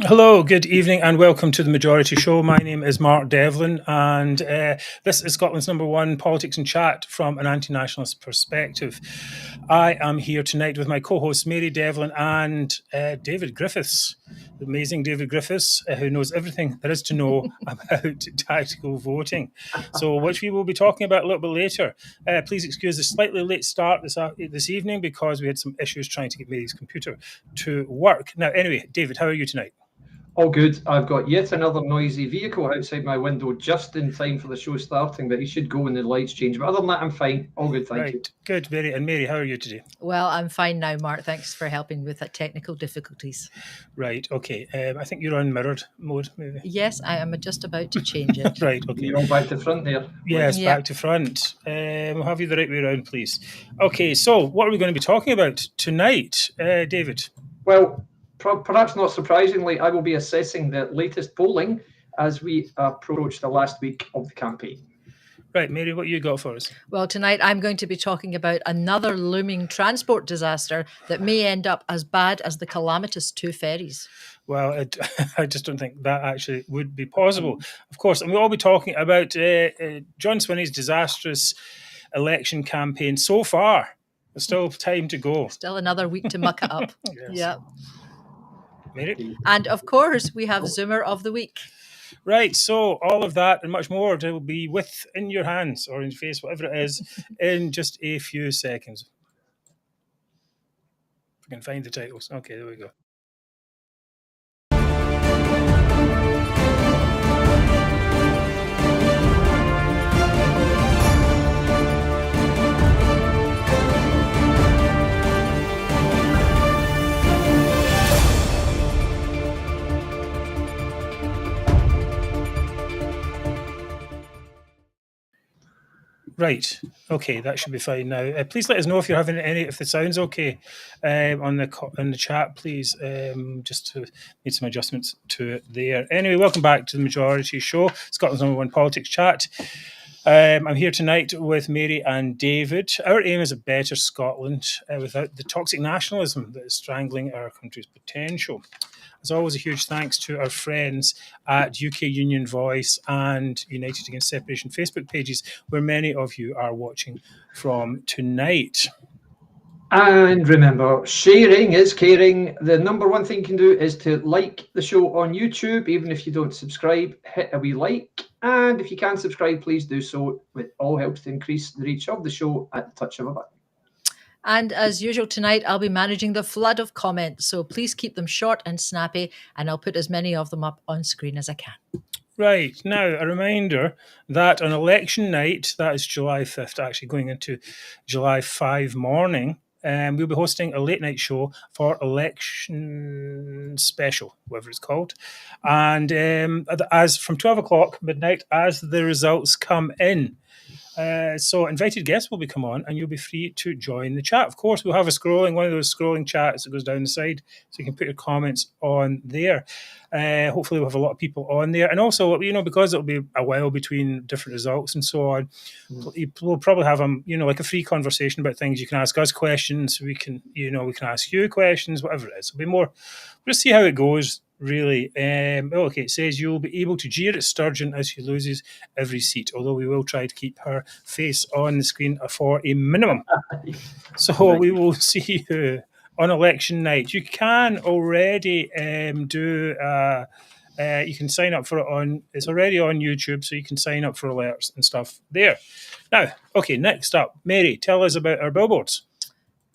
Hello, good evening, and welcome to the Majority Show. My name is Mark Devlin, and this is Scotland's #1 politics and chat from an anti-nationalist perspective. I am here tonight with my co-hosts Mary Devlin and David Griffiths, the amazing David Griffiths, who knows everything there is to know about tactical voting. So, which we will be talking about a little bit later. Please excuse the slightly late start this evening because we had some issues trying to get Mary's computer to work. Now, anyway, David, how are you tonight? All good. I've got yet another noisy vehicle outside my window just in time for the show starting, but he should go when the lights change. But other than that, I'm fine. All good, thank you. Good, Mary. And Mary, how are you today? Well, I'm fine now, Mark. Thanks for helping with that technical difficulties. Right, okay. I think you're on mirrored mode, maybe. Yes, I am just about to change it. Right, okay. You're all back to front there. Yes, Yeah. back to front. We'll have you the right way around, please. Okay, so what are we going to be talking about tonight, David? Well, perhaps not surprisingly, I will be assessing the latest polling as we approach the last week of the campaign. Right, Mary, what you got for us? Well, tonight I'm going to be talking about another looming transport disaster that may end up as bad as the calamitous two ferries. Well, I just don't think that actually would be possible. Of course, and we'll all be talking about John Swinney's disastrous election campaign so far. There's still time to go. Still another week to muck it up. Yes. Yeah. Mary? And of course, we have Zoomer of the Week. Right, so all of that and much more will be in your hands or in your face, whatever it is, in just a few seconds. If we can find the titles. Okay, there we go. Right. Okay, that should be fine now. Please let us know if you're having if the sound's okay on the chat. Please, just to make some adjustments to it there. Anyway, welcome back to the Majority Show, Scotland's #1 politics chat. I'm here tonight with Mary and David. Our aim is a better Scotland without the toxic nationalism that is strangling our country's potential. As always, a huge thanks to our friends at UK Union Voice and United Against Separation Facebook pages, where many of you are watching from tonight. And remember, sharing is caring. The #1 thing you can do is to like the show on YouTube. Even if you don't subscribe, hit a wee like. And if you can subscribe, please do so. It all helps to increase the reach of the show at the touch of a button. And as usual tonight, I'll be managing the flood of comments. So please keep them short and snappy, and I'll put as many of them up on screen as I can. Right. Now, a reminder that on election night, that is July 5th, actually going into July 5 morning, we'll be hosting a late night show for election special, whatever it's called. And as from 12 o'clock midnight, as the results come in. So invited guests will be come on and you'll be free to join the chat. Of course, we'll have one of those scrolling chats that goes down the side so you can put your comments on there. Hopefully we'll have a lot of people on there. And also, because it'll be a while between different results and so on, we'll probably have like a free conversation about things. You can ask us questions, we can ask you questions, whatever it is. It'll be more, we'll see how it goes. Really. Okay, it says you'll be able to jeer at Sturgeon as she loses every seat, although we will try to keep her face on the screen for a minimum. So we will see you on election night. You can already you can sign up for it it's already on YouTube, so you can sign up for alerts and stuff there. Now, okay, next up, Mary, tell us about our billboards.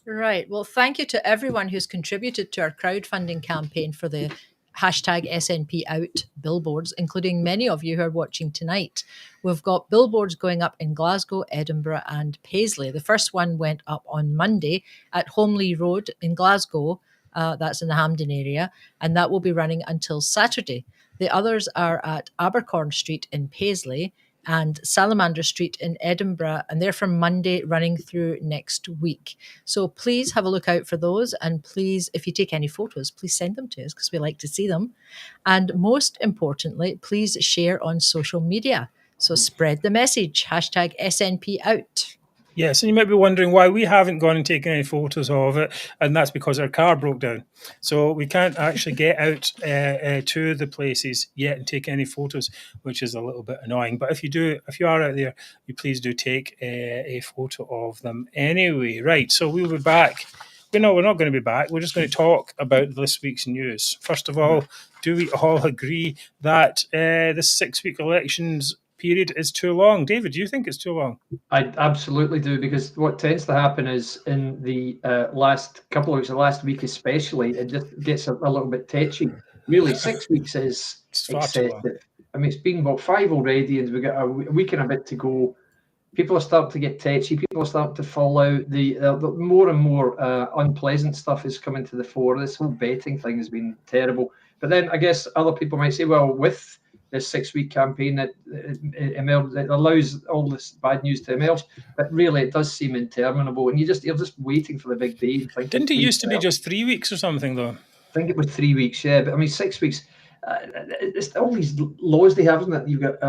Right. Well, thank you to everyone who's contributed to our crowdfunding campaign for the #SNPOut billboards, including many of you who are watching tonight. We've got billboards going up in Glasgow, Edinburgh and Paisley. The first one went up on Monday at Holmley Road in Glasgow. That's in the Hampden area, and that will be running until Saturday. The others are at Abercorn Street in Paisley and Salamander Street in Edinburgh, and they're from Monday running through next week. So please have a look out for those, and please, if you take any photos, please send them to us because we like to see them. And most importantly, please share on social media. So spread the message, #SNPOut. Yes, and you might be wondering why we haven't gone and taken any photos of it, and that's because our car broke down. So we can't actually get out to the places yet and take any photos, which is a little bit annoying. But if you are out there, you please do take a photo of them anyway. Right, so we'll be back. We're not going to be back. We're just going to talk about this week's news. First of all, do we all agree that this 6-week elections period is too long? David, do you think it's too long? I absolutely do, because what tends to happen is in the last couple of weeks, the last week especially, it just gets a little bit tetchy. Really, 6 weeks is excessive. I mean, it's been about 5 already, and we've got a week and a bit to go. People are starting to get tetchy. People are starting to fall out. The more and more unpleasant stuff is coming to the fore. This whole betting thing has been terrible. But then I guess other people might say, well, with this 6-week campaign, it allows all this bad news to emerge. But really, it does seem interminable, and you're just waiting for the big day. Didn't it used to be just 3 weeks or something, though? I think it was 3 weeks, yeah. But I mean, 6 weeks. It's all these laws they have, isn't it? You've got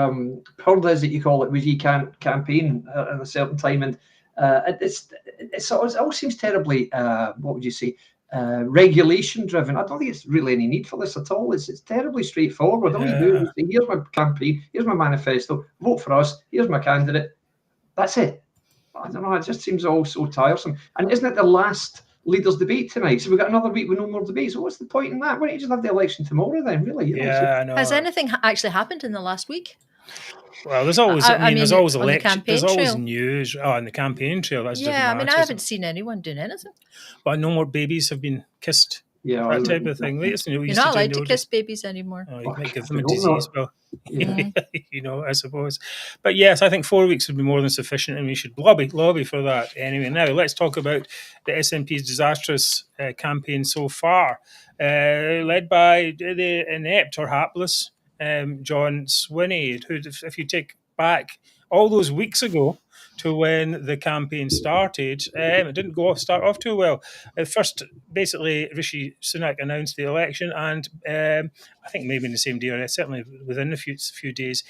purdas that you call it, where you can't campaign at a certain time, and it all seems terribly what would you say, regulation driven. I don't think it's really any need for this at all. It's terribly straightforward. All you do is say, here's my campaign, here's my manifesto, vote for us, here's my candidate. That's it. I don't know, it just seems all so tiresome. And isn't it the last leaders' debate tonight? So we've got another week with no more debates. So what's the point in that? Why don't you just have the election tomorrow then, really? I know. Has anything actually happened in the last week? Well, there's always, there's always election, there's always trail. News. Oh, on the campaign trail, that's I mean, I haven't seen anyone doing anything. But no more babies have been kissed. Yeah, that type of thing. You're not allowed to kiss babies anymore. Oh, you might give them a disease, well, I suppose. But yes, I think 4 weeks would be more than sufficient, and we should lobby for that. Anyway, now let's talk about the SNP's disastrous campaign so far, led by the inept or hapless John Swinney, who, if you take back all those weeks ago to when the campaign started, it didn't start off too well. First, basically, Rishi Sunak announced the election, and I think maybe in the same day, or certainly within a few days,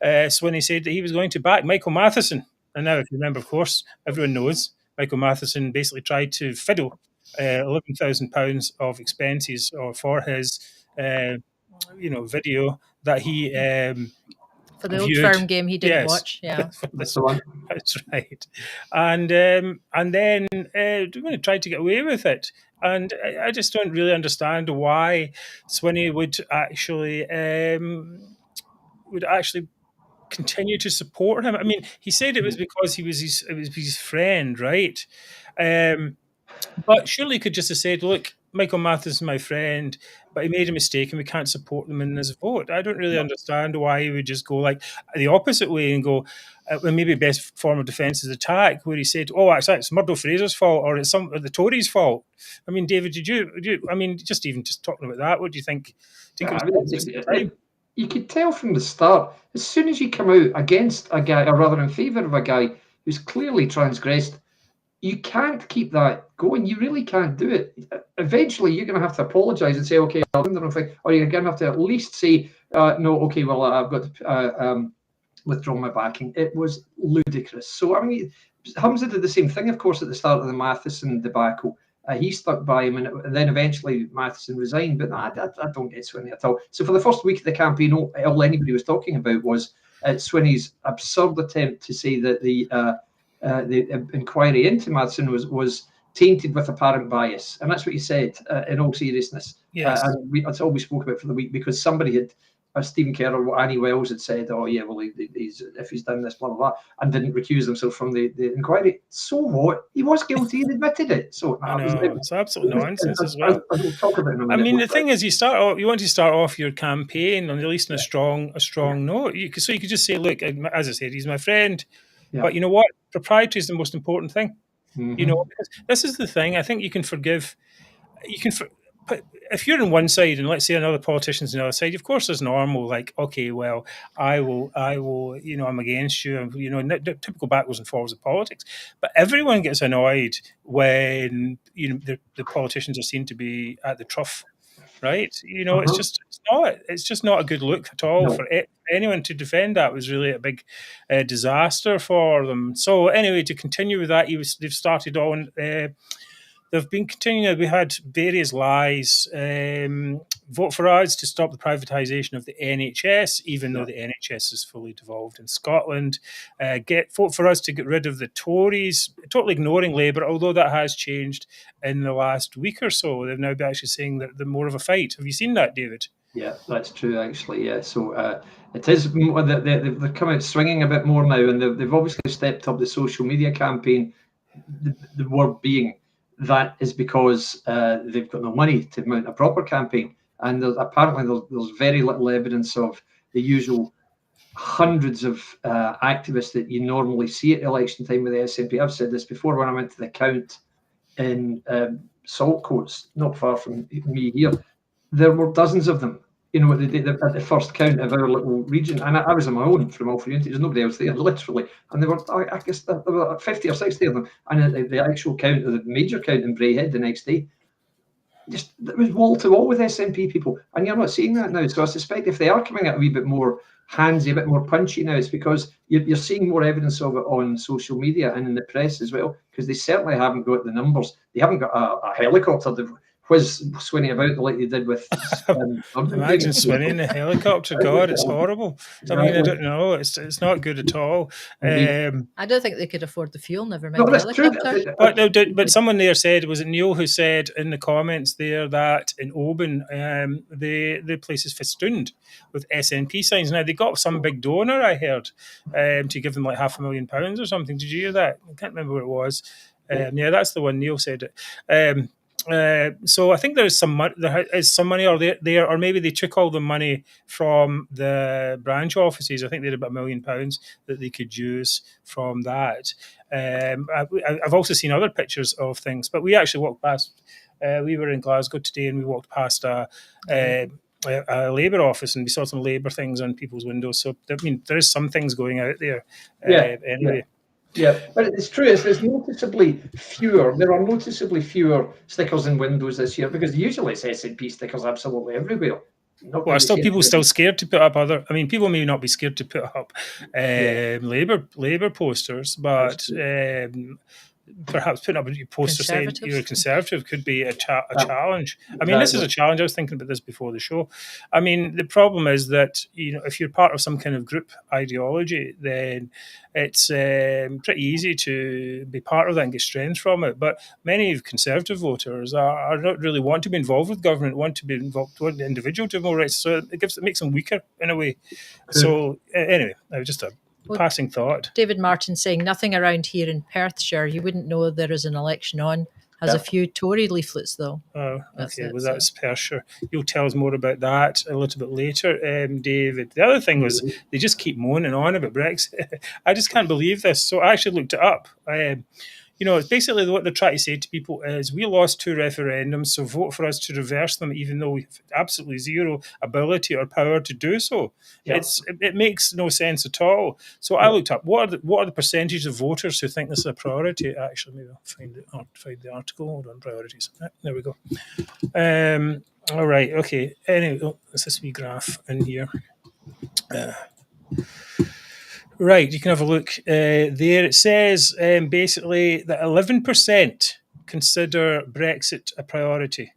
Swinney said that he was going to back Michael Matheson. And now, if you remember, of course, everyone knows Michael Matheson basically tried to fiddle £11,000 of expenses for his video that he for the Old Firm game he didn't watch. Yeah, that's the one. That's right. And then tried to get away with it. And I just don't really understand why Swinney would actually continue to support him. I mean, he said it was because it was his friend, right? But surely he could just have said, look, Michael Matheson is my friend, but he made a mistake and we can't support them in this vote. I don't really understand why he would just go like the opposite way and go, maybe best form of defence is attack, where he said, oh, actually, it's Murdo Fraser's fault or it's the Tories' fault. I mean, David, did you I mean, just talking about that, what do you think? You could tell from the start, as soon as you come out against a guy, or rather in favour of a guy who's clearly transgressed, you can't keep that going. You really can't do it. Eventually, you're going to have to apologise and say, okay, I'll do the wrong thing. Or you're going to have to at least say, no, okay, well, I've got to withdraw my backing. It was ludicrous. So, I mean, Humza did the same thing, of course, at the start of the Matheson debacle. He stuck by him, and then eventually Matheson resigned. But I don't get Swinney at all. So for the first week of the campaign, all anybody was talking about was Swinney's absurd attempt to say that the inquiry into Matheson was tainted with apparent bias, and that's what he said in all seriousness. Yes, and that's all we spoke about for the week, because somebody had, Stephen Kerr or Annie Wells had said, "Oh yeah, well if he's done this, blah blah blah," and didn't recuse himself from the inquiry. So what? He was guilty and admitted it. So it's absolute nonsense as well. I'll talk about it in a minute. I mean, the thing is, you want to start off your campaign on at least in a strong note. So you could just say, look, as I said, he's my friend. Yeah. But you know what? Propriety is the most important thing. Mm-hmm. Because this is the thing. I think you can forgive. But if you're on one side and let's say another politician's on the other side, of course, there's normal. Like, okay, well, I will. I'm against you. Typical backwards and forwards of politics. But everyone gets annoyed when the politicians are seen to be at the trough. Right? It's not. It's just not a good look at all. No. For anyone to defend that was really a big disaster for them. So anyway, to continue with that, they've started on. They've been continuing. We had various lies. Vote for us to stop the privatisation of the NHS, even though the NHS is fully devolved in Scotland. Vote for us to get rid of the Tories, totally ignoring Labour, although that has changed in the last week or so. They've now been actually saying that they're more of a fight. Have you seen that, David? Yeah, that's true, actually. Yeah, so it is. They've come out swinging a bit more now, and they've obviously stepped up the social media campaign. The word being that is because they've got no money to mount a proper campaign, and there's very little evidence of the usual hundreds of activists that you normally see at election time with the SNP. I've said this before when I went to the count in Saltcoats, not far from me here. There were dozens of them. You know, they did at the first count of our little region, and I was on my own from Alfred Unity. There's nobody else there, literally. And there were, I guess, there were 50 or 60 of them. And the actual count, the major count in Braehead the next day, just it was wall to wall with SNP people, and you're not seeing that now. So I suspect if they are coming out a wee bit more handsy, a bit more punchy now, it's because you're seeing more evidence of it on social media and in the press as well, because they certainly haven't got the numbers. They haven't got a helicopter to whiz Swinney about like they did with. Imagine Swinney in a helicopter. God, it's horrible. I mean, I don't know. It's not good at all. I don't think they could afford the fuel. Never mind No, the that's true. helicopter. But someone there said, was it Neil who said in the comments there that in Oban, the place is festooned with SNP signs. Now, they got some big donor, I heard, to give them like £500,000 or something. Did you hear that? I can't remember what it was. Yeah, that's the one. Neil said it. So I think there is some money or there, or maybe they took all the money from the branch offices. I think they had about £1 million that they could use from that. I've also seen other pictures of things, but we actually walked past. We were in Glasgow today, and we walked past a Labour office, and we saw some Labour things on people's windows. So I mean, there is some things going out there. Anyway. Yeah, but it's true. There's noticeably fewer. There are noticeably fewer stickers in windows this year, because usually it's SNP stickers absolutely everywhere. Well, people still scared to put up other. I mean, people may not be scared to put up Labour posters, but perhaps putting up a poster saying you're a Conservative could be a challenge. I mean, this is a challenge. I was thinking about this before the show. I mean, the problem is that, you know, if you're part of some kind of group ideology, then it's pretty easy to be part of that and get strength from it. But many Conservative voters are not really want to be involved with government, want to be involved, want the individual to have more rights. So it makes them weaker in a way. So anyway, just a passing thought. David Martin saying nothing around here in Perthshire. You wouldn't know there is an election on. Has a few Tory leaflets though. Oh, okay. Well, that's Perthshire. You'll tell us more about that a little bit later, David. The other thing was they just keep moaning on about Brexit. I just can't believe this. So I actually looked it up. You know, basically what they're trying to say to people is we lost 2 referendums, so vote for us to reverse them, even though we have absolutely zero ability or power to do so. Yeah. It makes no sense at all. So I looked up what are the percentage of voters who think this is a priority. Actually, maybe I'll find the article. Hold on, priorities. There we go. All right. Okay. Anyway, there's this wee graph in here. Right, you can have a look there. It says basically that 11% consider Brexit a priority,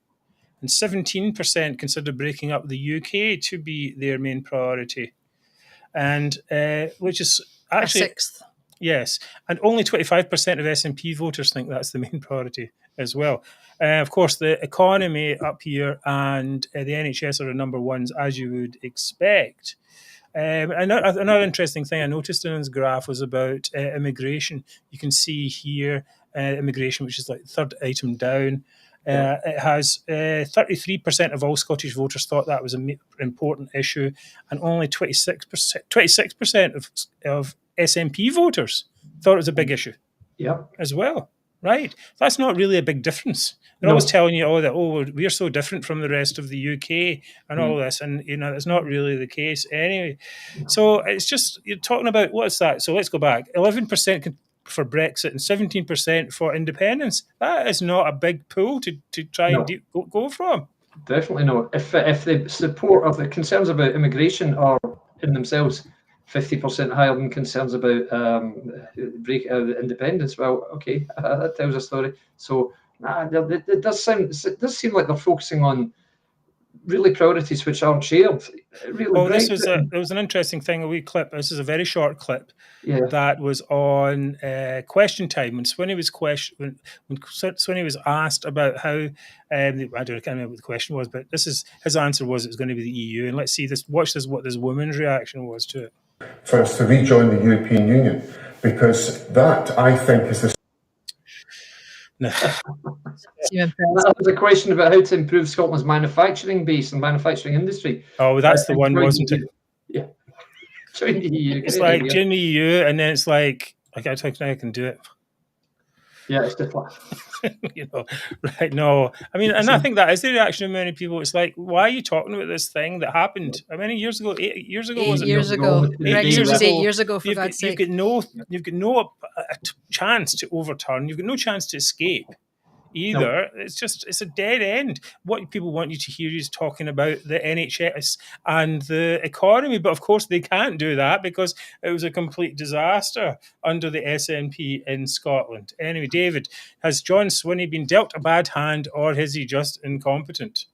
and 17% consider breaking up the UK to be their main priority, and which is actually a sixth. Yes, and only 25% of SNP voters think that's the main priority as well. Of course, the economy up here and the NHS are the number ones, as you would expect. Another interesting thing I noticed in his graph was about immigration. You can see here immigration, which is like the third item down. It has 33% of all Scottish voters thought that was an important issue, and only 26% of SNP voters thought it was a big issue as well. Right? That's not really a big difference. They're always telling you, we're so different from the rest of the UK and all this, and you know, it's not really the case anyway. So it's just, you're talking about, what's that? So let's go back. 11% for Brexit and 17% for independence. That is not a big pool to try and go from. Definitely not. If the support or the concerns about immigration are in themselves 50% higher than concerns about independence, well, okay, that tells a story. So it does seem like they're focusing on really priorities which aren't shared. Really, Oh, there was an interesting thing, a wee clip. This is a very short clip. Yeah. That was on Question Time when Swinney was when Swinney was asked about how I can't remember what the question was, but his answer was it was going to be the EU. And let's see this. Watch this. What this woman's reaction was to it. For us to rejoin the European Union, because that I think is the. No. That was a question about how to improve Scotland's manufacturing base and manufacturing industry. Oh, that's the one, wasn't it? Yeah. Join the EU. It's like join the EU, and then it's like I can do it. Yeah, it's just like right? No, I mean, and I think that is the reaction of many people. It's like, why are you talking about this thing that happened? How many years ago? 8 years ago? Was it? 8 years ago. Brexit was 8 years ago. For God's sake, you've got no chance to overturn. You've got no chance to escape. Either. No. It's a dead end. What people want you to hear is talking about the NHS and the economy, but of course they can't do that because it was a complete disaster under the SNP in Scotland. Anyway, David, has John Swinney been dealt a bad hand, or is he just incompetent?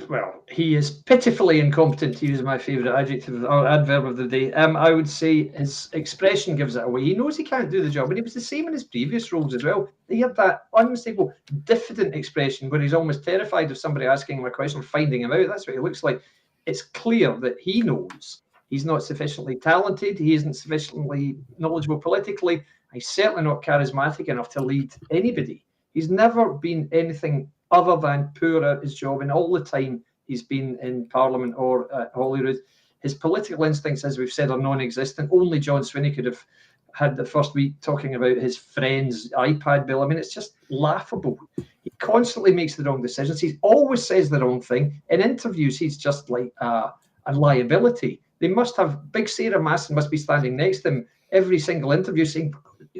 Well, he is pitifully incompetent, to use my favourite adjective or adverb of the day. I would say his expression gives it away. He knows he can't do the job, and he was the same in his previous roles as well. He had that unmistakable diffident expression where he's almost terrified of somebody asking him a question or finding him out. That's what he looks like. It's clear that he knows he's not sufficiently talented. He isn't sufficiently knowledgeable politically. He's certainly not charismatic enough to lead anybody. He's never been anything other than poor at his job, and all the time he's been in Parliament or at Holyrood. His political instincts, as we've said, are non-existent. Only John Swinney could have had the first week talking about his friend's iPad bill. I mean, it's just laughable. He constantly makes the wrong decisions. He always says the wrong thing. In interviews, he's just like a liability. They must have, Big Sarah Masson must be standing next to him every single interview saying,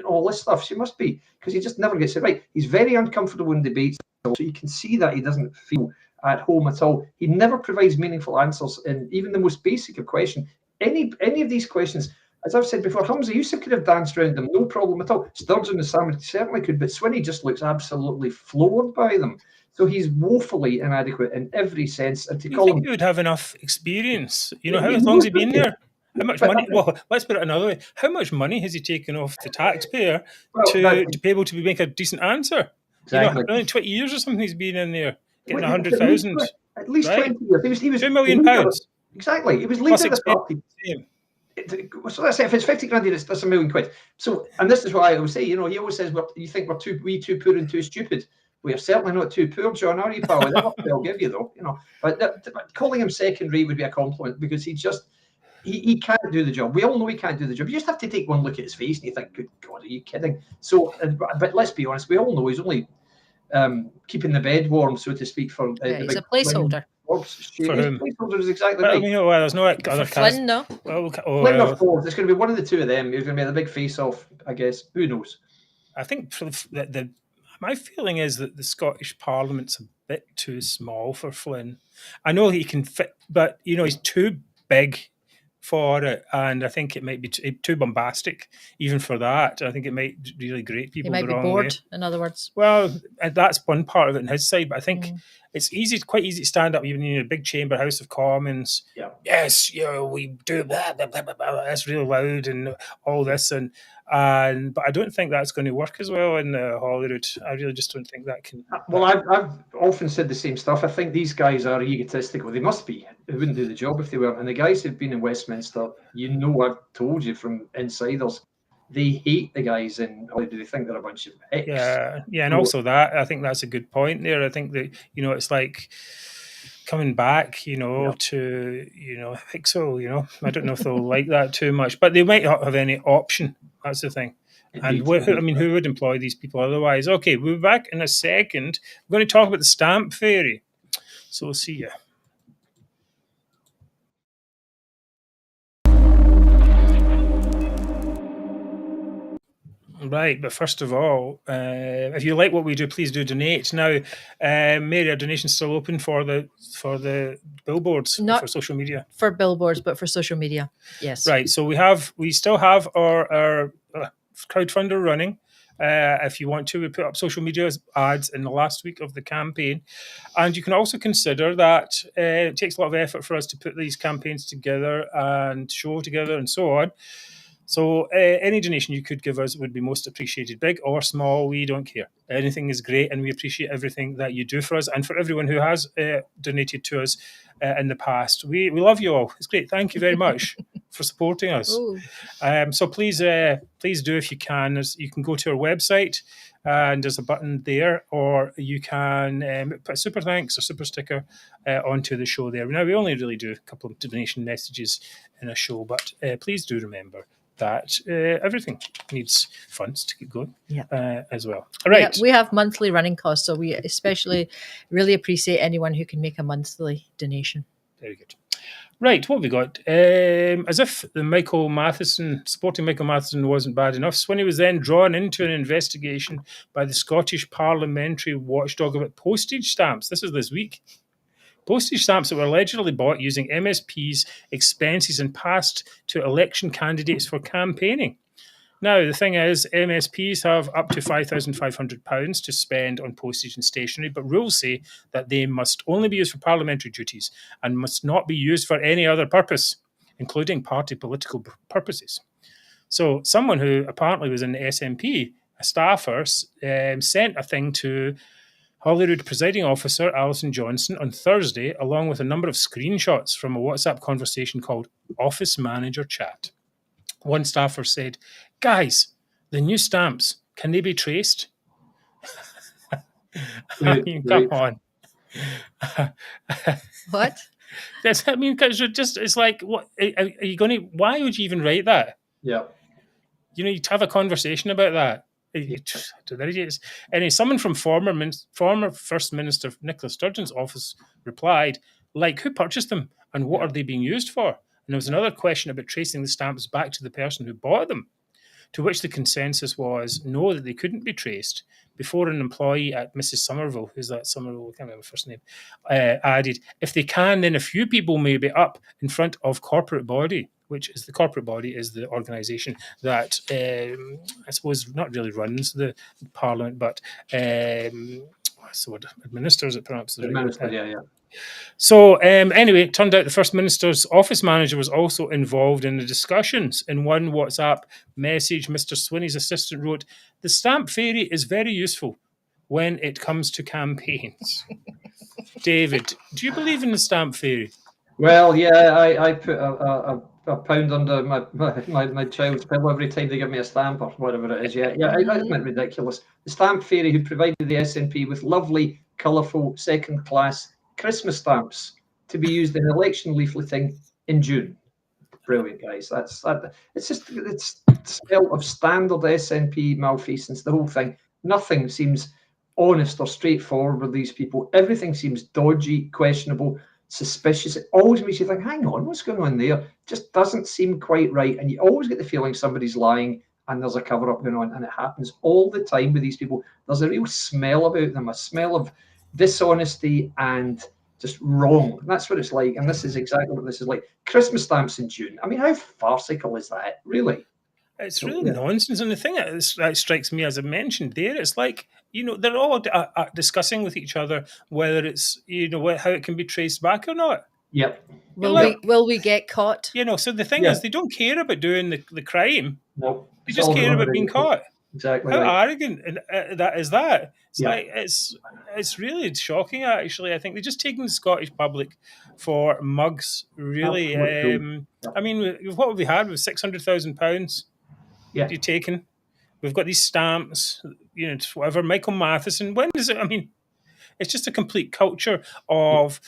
all this stuff. She must be, because he just never gets it right. He's very uncomfortable in debates. So you can see that he doesn't feel at home at all. He never provides meaningful answers in even the most basic of questions. Any of these questions, as I've said before, Humza Yousaf could have danced around them, no problem at all. Sturgeon and Salmon certainly could, but Swinney just looks absolutely floored by them. So he's woefully inadequate in every sense. And to call him, he would have enough experience. How long has he been there? How much money? Well, let's put it another way. How much money has he taken off the taxpayer to be able to make a decent answer? Exactly. Only 20 years or something he's been in there, getting 100,000. At least 20 years. He was £2 million. Exactly. He was leader of the party. So that's it. If it's 50 grand, that's £1 million. So, and this is why I always say, he always says, you think we're too poor and too stupid. We are certainly not too poor, John, are you, pal? I'll give you, though. But calling him second rate would be a compliment because he can't do the job. We all know he can't do the job. You just have to take one look at his face and you think, good God, are you kidding? So, but let's be honest, we all know he's only keeping the bed warm, so to speak, for he's a placeholder. For him. Placeholder is exactly right. There's no other Flynn, no. Flynn or Ford. It's going to be one of the two of them. It's going to be the big face-off, I guess. Who knows? I think my feeling is that the Scottish Parliament's a bit too small for Flynn. I know he can fit, but he's too big for it, and I think it might be too bombastic even for that. I think it might really grate people. He might be bored, in other words. Well, that's one part of it on his side, but I think it's quite easy to stand up even in a big chamber, House of Commons. Yeah. Yes, we do blah, blah, blah, blah, blah. That's really loud and all this, but I don't think that's going to work as well in Holyrood. I really just don't think that can. Well, I've often said the same stuff. I think these guys are egotistical. They must be. They wouldn't do the job if they weren't. And the guys who've been in Westminster, I've told you from insiders, they hate the guys in Holyrood. They think they're a bunch of hicks. Yeah, and also that, I think that's a good point there. I think that, it's like coming back, to, Pixel, I don't know if they'll like that too much, but they might not have any option. That's the thing. And who would employ these people otherwise? Okay, we'll be back in a second. We're going to talk about the stamp fairy. So we'll see you. Right, but first of all, if you like what we do, please do donate. Now, Mary, are donations still open for the billboards, Not for social media? for billboards, but for social media. Yes. Right. So we still have our crowdfunder running. If you want to, we put up social media ads in the last week of the campaign, and you can also consider that it takes a lot of effort for us to put these campaigns together and show together and so on. So any donation you could give us would be most appreciated, big or small. We don't care. Anything is great, and we appreciate everything that you do for us, and for everyone who has donated to us in the past. We love you all. It's great. Thank you very much for supporting us. So please do, if you can. You can go to our website, and there's a button there, or you can put a super thanks or super sticker onto the show there. Now, we only really do a couple of donation messages in a show, but please do remember that everything needs funds to keep going as well. All right. We have monthly running costs, so we especially really appreciate anyone who can make a monthly donation. Very good. Right, what have we got? As if the supporting Michael Matheson wasn't bad enough, Swinney was then drawn into an investigation by the Scottish Parliamentary Watchdog about postage stamps. This is this week. Postage stamps that were allegedly bought using MSP's expenses and passed to election candidates for campaigning. Now, the thing is, MSPs have up to £5,500 to spend on postage and stationery, but rules say that they must only be used for parliamentary duties and must not be used for any other purpose, including party political purposes. So someone who apparently was in the SNP, a staffer, sent a thing to Holyrood presiding officer Alison Johnson on Thursday, along with a number of screenshots from a WhatsApp conversation called Office Manager Chat. One staffer said, "Guys, the new stamps, can they be traced?" I mean, come on. What? It's like, what are you going to? Why would you even write that? Yeah. You'd have a conversation about that. And someone from former First Minister Nicola Sturgeon's office replied, like, who purchased them and what are they being used for? And there was another question about tracing the stamps back to the person who bought them, to which the consensus was no, that they couldn't be traced, before an employee at Mrs. Somerville, who's that Somerville, I can't remember her first name, added, if they can, then a few people may be up in front of corporate body, which is the corporate body is the organisation that I suppose not really runs the Parliament, but what's the word? Administers it, perhaps. Yeah. So anyway, it turned out the First Minister's office manager was also involved in the discussions. In one WhatsApp message, Mr. Swinney's assistant wrote, "The stamp fairy is very useful when it comes to campaigns." David, do you believe in the stamp fairy? Well, yeah, I put a pound under my child's pillow every time they give me a stamp or whatever it is. Yeah, isn't it ridiculous? The stamp fairy who provided the SNP with lovely, colourful, second-class Christmas stamps to be used in election leafleting in June. Brilliant, guys. It's smell of standard SNP malfeasance, the whole thing. Nothing seems honest or straightforward with these people. Everything seems dodgy, questionable, suspicious. It always makes you think, hang on, what's going on there? It just doesn't seem quite right. And you always get the feeling somebody's lying and there's a cover-up going on. And it happens all the time with these people. There's a real smell about them, a smell of dishonesty and just wrong. That's what it's like. And this is exactly what this is like. Christmas stamps in June. I mean, how farcical is that, really? It's really nonsense. And the thing that strikes me, as I mentioned there, it's like, they're all discussing with each other whether it's, how it can be traced back or not. Yep. Will we get caught? So the thing is, they don't care about doing the crime. No. They just care about being caught. Exactly. How arrogant that is that? It's like it's really shocking. Actually, I think they're just taking the Scottish public for mugs. Really, I mean, what have we had with £600,000? Yeah, you've taken. We've got these stamps. Whatever. Michael Matheson. When is it? I mean, it's just a complete culture of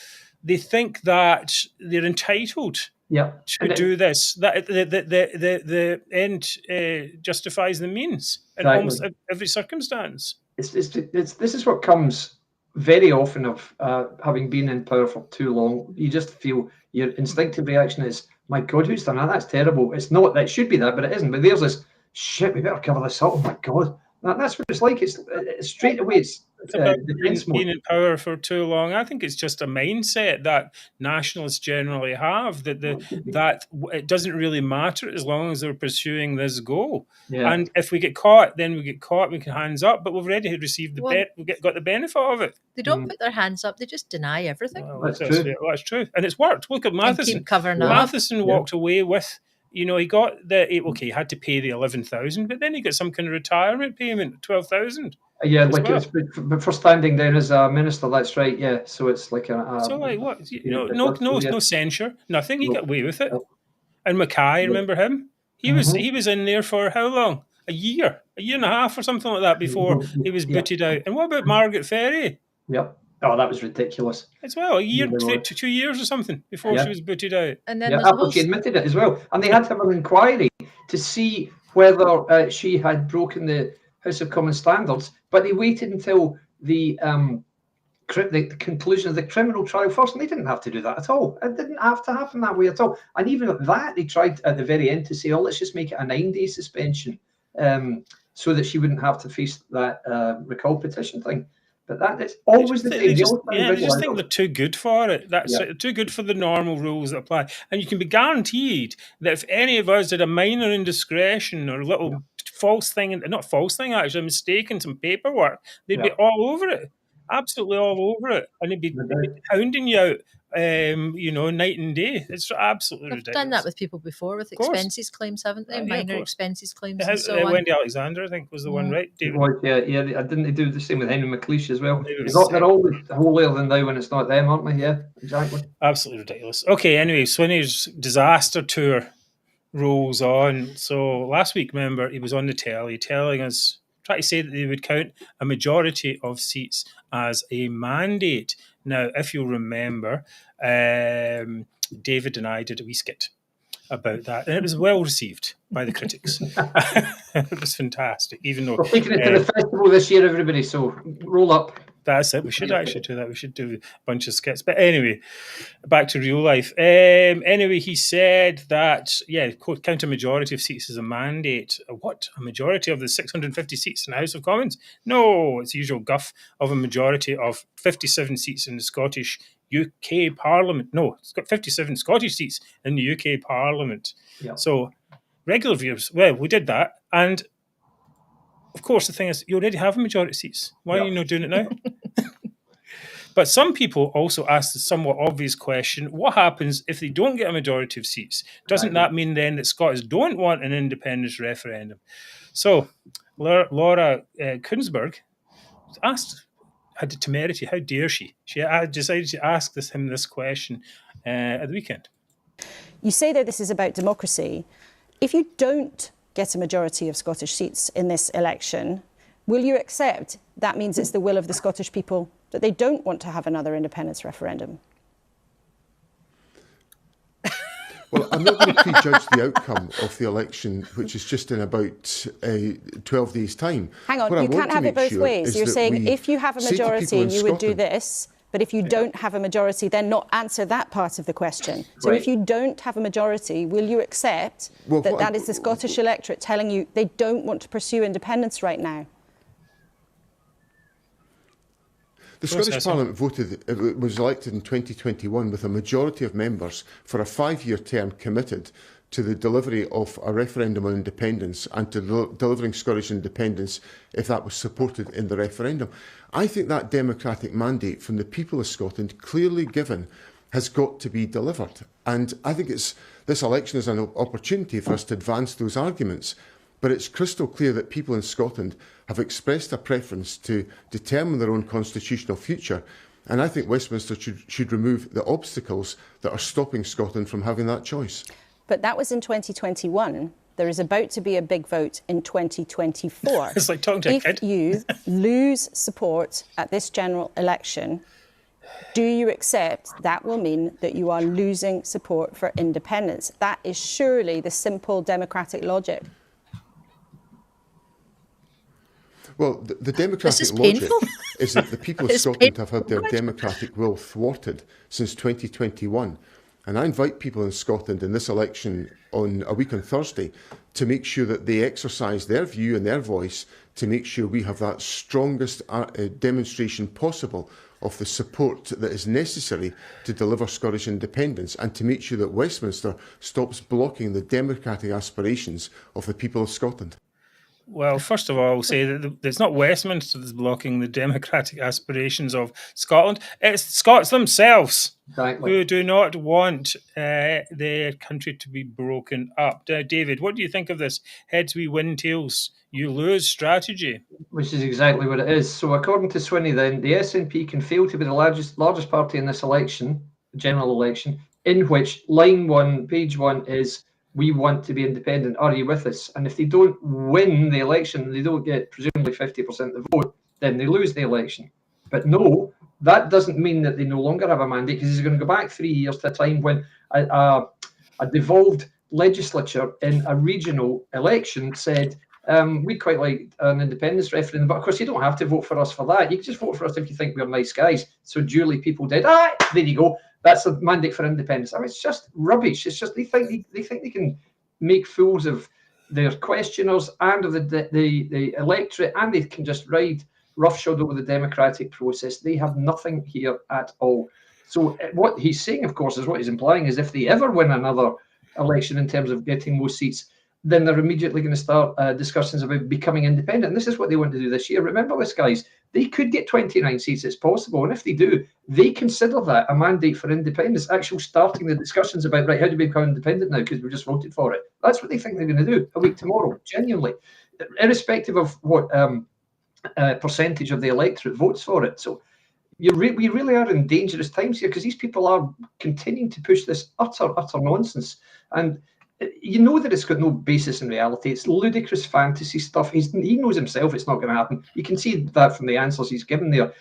they think that they're entitled. To do this, that the end justifies the means in almost every circumstance. This is what comes very often of having been in power for too long. You just feel your instinctive reaction is, "My God, who's done that? That's terrible." It's not. That should be that, but it isn't. But there's this shit, we better cover this up. Oh my God. That's what it's like. It's straight away, it's about defense being mode. in power for too long. I think it's just a mindset that nationalists generally have that it doesn't really matter as long as they're pursuing this goal. Yeah. And if we get caught, then we get caught. We can hands up, but we've already received got the benefit of it. They don't put their hands up; they just deny everything. Well, That's that's true. That's true, and it's worked. Look at And Matheson. keep covering up. Matheson walked away with. He got he had to pay the 11,000, but then he got some kind of retirement payment, 12,000. Yeah, like it was for standing down as a minister. That's right. Yeah, so it's like so like what? No censure, nothing. He got away with it. And Mackay, remember him? He was in there for how long? A year and a half, or something like that before he was booted out. And what about Margaret Ferry? Yep. Oh, that was ridiculous. As well, a year, 2 years or something before she was booted out. And then she admitted it as well. And they had to have an inquiry to see whether she had broken the House of Commons standards, but they waited until the conclusion of the criminal trial first, and they didn't have to do that at all. It didn't have to happen that way at all. And even at that, they tried at the very end to say, "Oh, let's just make it a 9-day suspension, so that she wouldn't have to face that recall petition thing." But that's always the thing. They just think they're too good for it. That's too good for the normal rules that apply. And you can be guaranteed that if any of us did a minor indiscretion or a little false thing, not false thing, actually, a mistake in some paperwork, they'd be all over it. Absolutely all over it. And they'd be hounding you out, night and day. It's absolutely ridiculous. They've done that with people before with expenses claims, haven't they? Minor expenses claims and so on. Wendy Alexander, I think, was the one, right? David? I didn't do the same with Henry McLeish as well. They're always holier than thou when it's not them, aren't they? Yeah, exactly. Absolutely ridiculous. Okay, anyway, Swinney's disaster tour rolls on. So last week, remember, he was on the telly telling us, trying to say that they would count a majority of seats as a mandate. Now, if you'll remember, David and I did a wee skit about that, and it was well received by the critics. It was fantastic, even though... We're taking it to the festival this year, everybody, so roll up. That's it. We should actually do that. We should do a bunch of skits. But anyway, back to real life. Anyway, he said that, quote, count a majority of seats as a mandate. What? A majority of the 650 seats in the House of Commons? No, it's the usual guff of a majority of 57 seats in the Scottish UK Parliament. No, it's got 57 Scottish seats in the UK Parliament. Yeah. So, regular viewers, well, we did that. And of course, the thing is, you already have a majority of seats. Why are you not doing it now? But some people also ask the somewhat obvious question, what happens if they don't get a majority of seats? Doesn't that mean then that Scots don't want an independence referendum? So, Laura Kunsberg had the temerity, how dare she? She decided to ask him this question at the weekend. You say that this is about democracy. If you don't get a majority of Scottish seats in this election, will you accept that means it's the will of the Scottish people that they don't want to have another independence referendum? Well, I'm not going to prejudge the outcome of the election, which is just in about 12 days' time. Hang on, you can't have it both ways. You're saying if you have a majority, you would do this, but if you don't have a majority, then not answer that part of the question. So if you don't have a majority, will you accept that is the Scottish electorate telling you they don't want to pursue independence right now? The Scottish Parliament was elected in 2021 with a majority of members for a 5-year term committed to the delivery of a referendum on independence and to delivering Scottish independence if that was supported in the referendum. I think that democratic mandate from the people of Scotland, clearly given, has got to be delivered. And I think this election is an opportunity for us to advance those arguments. But it's crystal clear that people in Scotland have expressed a preference to determine their own constitutional future. And I think Westminster should remove the obstacles that are stopping Scotland from having that choice. But that was in 2021. There is about to be a big vote in 2024. It's like talking to a kid. If you lose support at this general election, do you accept that will mean that you are losing support for independence? That is surely the simple democratic logic. Well, the democratic logic is that the people of Scotland have had their democratic will thwarted since 2021. And I invite people in Scotland in this election on a week on Thursday to make sure that they exercise their view and their voice to make sure we have that strongest demonstration possible of the support that is necessary to deliver Scottish independence and to make sure that Westminster stops blocking the democratic aspirations of the people of Scotland. Well, first of all, I'll say that it's not Westminster that's blocking the democratic aspirations of Scotland. It's Scots themselves who do not want their country to be broken up. David, what do you think of this heads we win, tails you lose strategy? Which is exactly what it is. So according to Swinney, then, the SNP can fail to be the largest party in this election, general election, in which line 1, page 1 is, we want to be independent. Are you with us? And if they don't win the election, they don't get presumably 50% of the vote, then they lose the election. But no, that doesn't mean that they no longer have a mandate, because he's going to go back 3 years to a time when a devolved legislature in a regional election said, we'd quite like an independence referendum, but of course you don't have to vote for us for that. You can just vote for us if you think we're nice guys. So duly people did. There you go. That's a mandate for independence. I mean, it's just rubbish. It's just they think they can make fools of their questioners and of the electorate, and they can just ride roughshod over the democratic process. They have nothing here at all. So what he's saying, of course, is what he's implying is if they ever win another election in terms of getting more seats, then they're immediately going to start discussions about becoming independent. And this is what they want to do this year. Remember this, guys. They could get 29 seats. It's possible. And if they do, they consider that a mandate for independence, actually starting the discussions about, right, how do we become independent now because we just voted for it. That's what they think they're going to do a week tomorrow, genuinely, irrespective of what percentage of the electorate votes for it. So we really are in dangerous times here, because these people are continuing to push this utter nonsense. And you know that it's got no basis in reality. It's ludicrous fantasy stuff. He knows himself it's not going to happen. You can see that from the answers he's given there.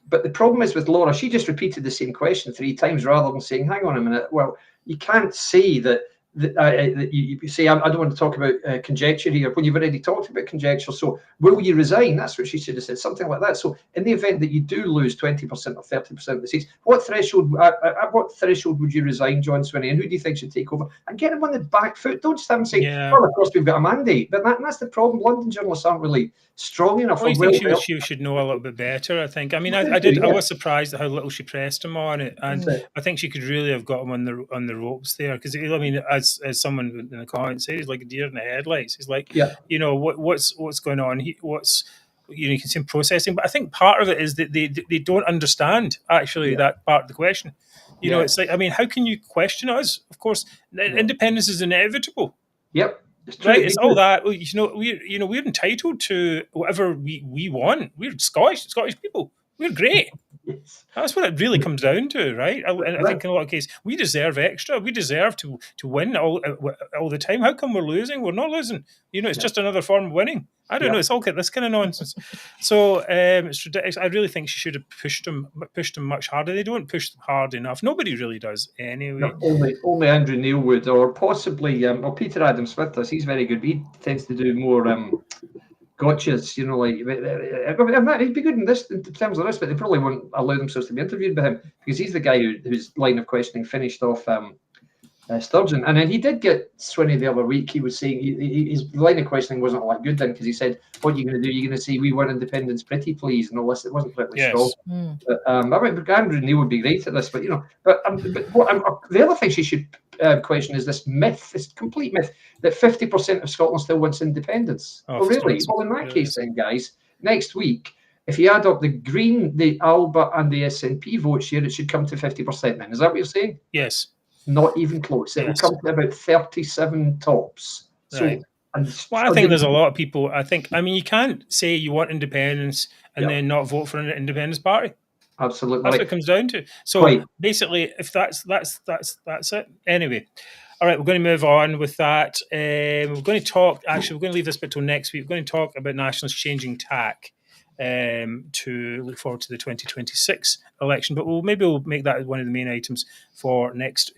But the problem is with Laura, she just repeated the same question 3 times rather than saying, hang on a minute. Well, you can't say that you say, I don't want to talk about conjecture here when you've already talked about conjecture. So will you resign? That's what she should have said, something like that. So in the event that you do lose 20% or 30% of the seats, what threshold would you resign, John Swinney, and who do you think should take over? And get him on the back foot. Don't just have him say, well, of course we've got a mandate. But that's the problem. London journalists aren't really strong enough. I think she should know a little bit better, I think. I mean, I was surprised at how little she pressed him on it, and I think she could really have got him on the ropes there, because I mean, as someone in the comments said, he's like a deer in the headlights. He's like, you know, what's going on? You can see him processing, but I think part of it is that they don't understand actually that part of the question. You know, it's like, I mean, how can you question us? Of course, independence is inevitable. Yep. It's all that. We're entitled to whatever we want. We're Scottish people. We're great. That's what it really comes down to, right? I think in a lot of cases we deserve extra. We deserve to win all the time. How come we're losing? We're not losing. You know, it's just another form of winning. I don't know. It's all this kind of nonsense. So it's ridiculous. I really think she should have pushed him much harder. They don't push them hard enough. Nobody really does anyway. No, only Andrew Neil would, or possibly Peter Adam Smith does. He's very good. He tends to do more gotchas, you know, like he'd be good in terms of this, but they probably won't allow themselves to be interviewed by him, because he's the guy whose line of questioning finished off Sturgeon. And then he did get Swinney the other week. He was saying his line of questioning wasn't all that good then, because he said, what are you going to do? You're going to say, we want independence, pretty please, and all this. It wasn't particularly strong. But Andrew Neil would be great at this, but you know, the other thing she should question is this complete myth that 50% of Scotland still wants independence. Oh, really? Well, in that case then, guys, next week, if you add up the Green, the Alba and the SNP votes here, it should come to 50% then. Is that what you're saying? Yes. Not even close. It will come to about 37 tops. Right. I think there's a lot of people. I mean, you can't say you want independence and then not vote for an independence party. Absolutely. That's what it comes down to. So basically, if that's it. Anyway, all right, we're going to move on with that. We're going to talk. Actually, we're going to leave this bit till next week. We're going to talk about Nationalists changing tack to look forward to the 2026 election. But we'll make that one of the main items for next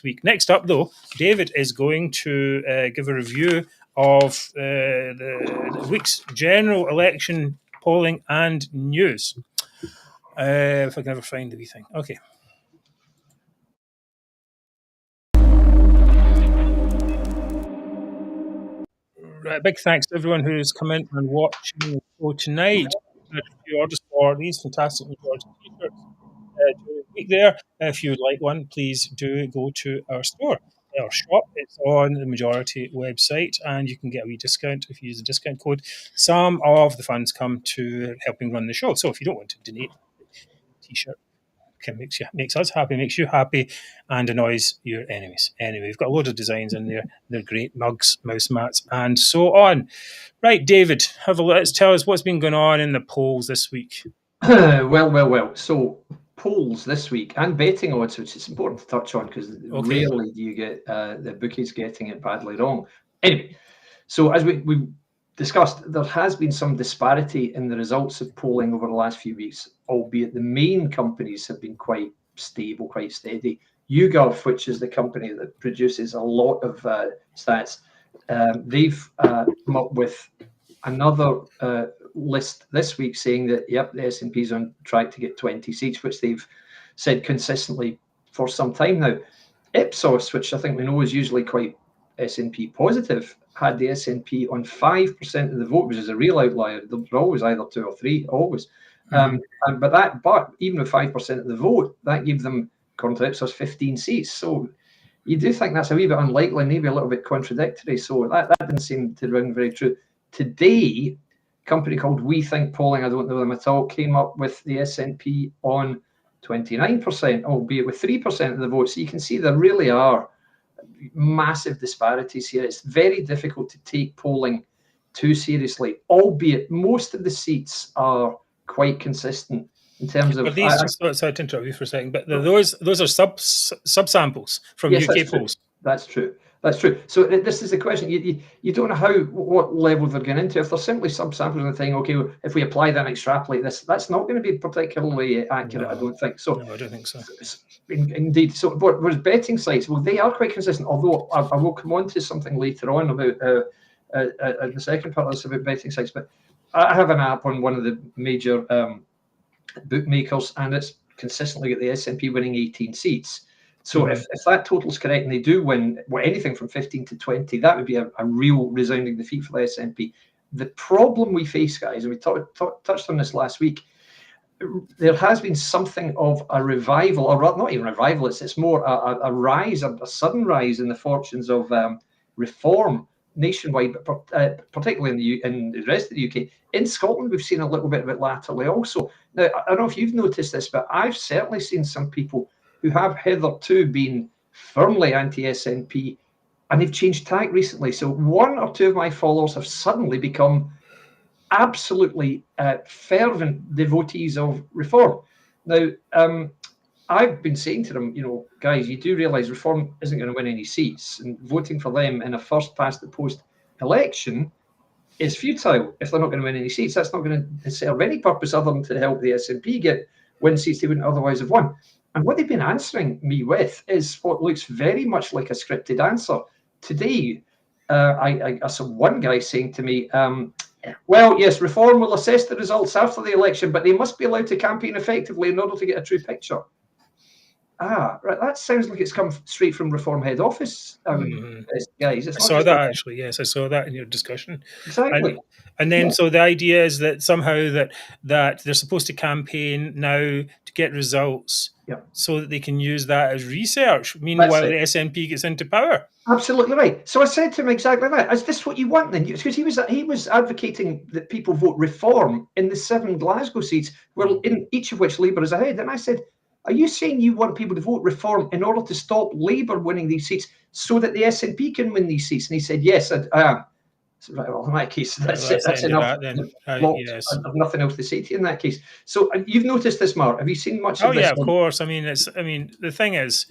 week. Next up, though, David is going to give a review of the week's general election polling and news. If I can ever find the wee thing. Okay. Big thanks to everyone who's come in and watching the show tonight. If you order for these fantastic majority t-shirts during the week there, if you would like one, please do go to our store. Our shop, it's on the Majority website, and you can get a wee discount if you use the discount code. Some of the funds come to helping run the show. So if you don't want to donate a t-shirt, makes us happy, makes you happy, and annoys your enemies. Anyway, we've got a load of designs in there. They're great mugs, mouse mats, and so on. Right, David, let's tell us what's been going on in the polls this week. Well. So polls this week and betting odds, which is important to touch on because rarely do you get the bookies getting it badly wrong. Anyway, so as we discussed, there has been some disparity in the results of polling over the last few weeks, albeit the main companies have been quite stable, quite steady. YouGov, which is the company that produces a lot of stats, they've come up with another list this week saying that, yep, the SNP is on track to get 20 seats, which they've said consistently for some time now. Ipsos, which I think we know is usually quite SNP positive, had the SNP on 5% of the vote, which is a real outlier. They're always either 2 or 3, always. Mm-hmm. But even with 5% of the vote, that gave them, according to Ipsos, 15 seats. So you do think that's a wee bit unlikely, maybe a little bit contradictory. So that didn't seem to ring very true. Today, a company called We Think Polling, I don't know them at all, came up with the SNP on 29%, albeit with 3% of the vote. So you can see there really are massive disparities here. It's very difficult to take polling too seriously, albeit most of the seats are quite consistent in terms of. But these, sorry to interrupt you for a second, but those are subsamples from UK polls. That's true. That's true. So this is the question. You don't know what level they're going into. If they're simply subsamples and saying, okay, if we apply that and extrapolate this, that's not going to be particularly accurate, I don't think. No, I don't think so. Indeed. So whereas betting sites, well, they are quite consistent, although I will come on to something later on about the second part of this about betting sites. But I have an app on one of the major bookmakers, and it's consistently got the SNP winning 18 seats. So if that total is correct and they do win anything from 15 to 20, that would be a real resounding defeat for the SNP. The problem we face, guys, and we touched on this last week, there has been something of a revival, or not even a revival, it's more a rise, a sudden rise in the fortunes of reform nationwide, but particularly in the rest of the UK. In Scotland, we've seen a little bit of it latterly also. Now, I don't know if you've noticed this, but I've certainly seen some people who have hitherto been firmly anti-SNP, and they've changed tack recently. So 1 or 2 of my followers have suddenly become absolutely fervent devotees of reform. Now, I've been saying to them, guys, you do realise reform isn't going to win any seats, and voting for them in a first past the post election is futile if they're not going to win any seats. That's not going to serve any purpose other than to help the SNP win seats they wouldn't otherwise have won. And what they've been answering me with is what looks very much like a scripted answer. Today, I saw one guy saying to me, well, yes, reform will assess the results after the election, but they must be allowed to campaign effectively in order to get a true picture. Right. That sounds like it's come straight from Reform head office. Guys, I saw that actually. Yes, I saw that in your discussion. Exactly. And then, so the idea is that somehow that they're supposed to campaign now to get results, so that they can use that as research. Meanwhile, the SNP gets into power. Absolutely right. So I said to him exactly that. Is this what you want then? Because he was advocating that people vote reform in the 7 Glasgow seats, in each of which Labour is ahead. And I said, are you saying you want people to vote reform in order to stop Labour winning these seats so that the SNP can win these seats? And he said, yes, I am. So, right, well, in that case, that's enough. Yes. I have nothing else to say to you in that case. So you've noticed this, Mark. Have you seen much of this? Oh, yeah, of course. The thing is,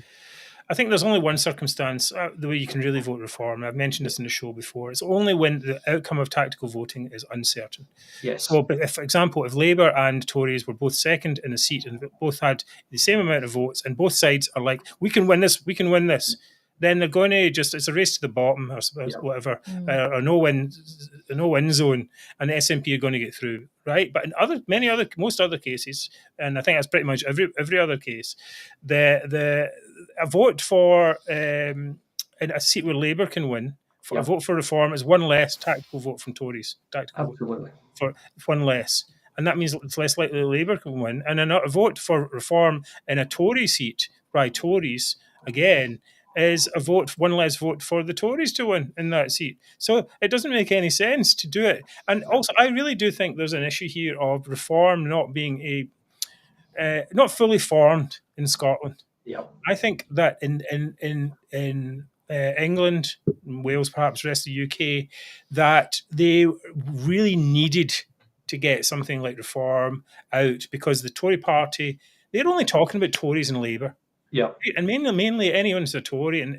I think there's only one circumstance the way you can really vote reform. I've mentioned this in the show before. It's only when the outcome of tactical voting is uncertain. Yes. So, but if, for example, if Labour and Tories were both second in a seat and both had the same amount of votes, and both sides are like, we can win this, then they're going to it's a race to the bottom or whatever, or no win zone, and the SNP are going to get through, right? But in most other cases, and I think that's pretty much every other case, a vote for in a seat where Labour can win A vote for reform is one less tactical vote from Tories. Absolutely. For one less. And that means it's less likely Labour can win. And a vote for reform in a Tory seat by Tories, again, is one less vote for the Tories to win in that seat. So it doesn't make any sense to do it. And also, I really do think there's an issue here of reform not being not fully formed in Scotland. Yeah. I think that in England, Wales, perhaps the rest of the UK, that they really needed to get something like reform out, because the Tory party, they're only talking about Tories and Labour. Yeah. And mainly anyone who's a Tory in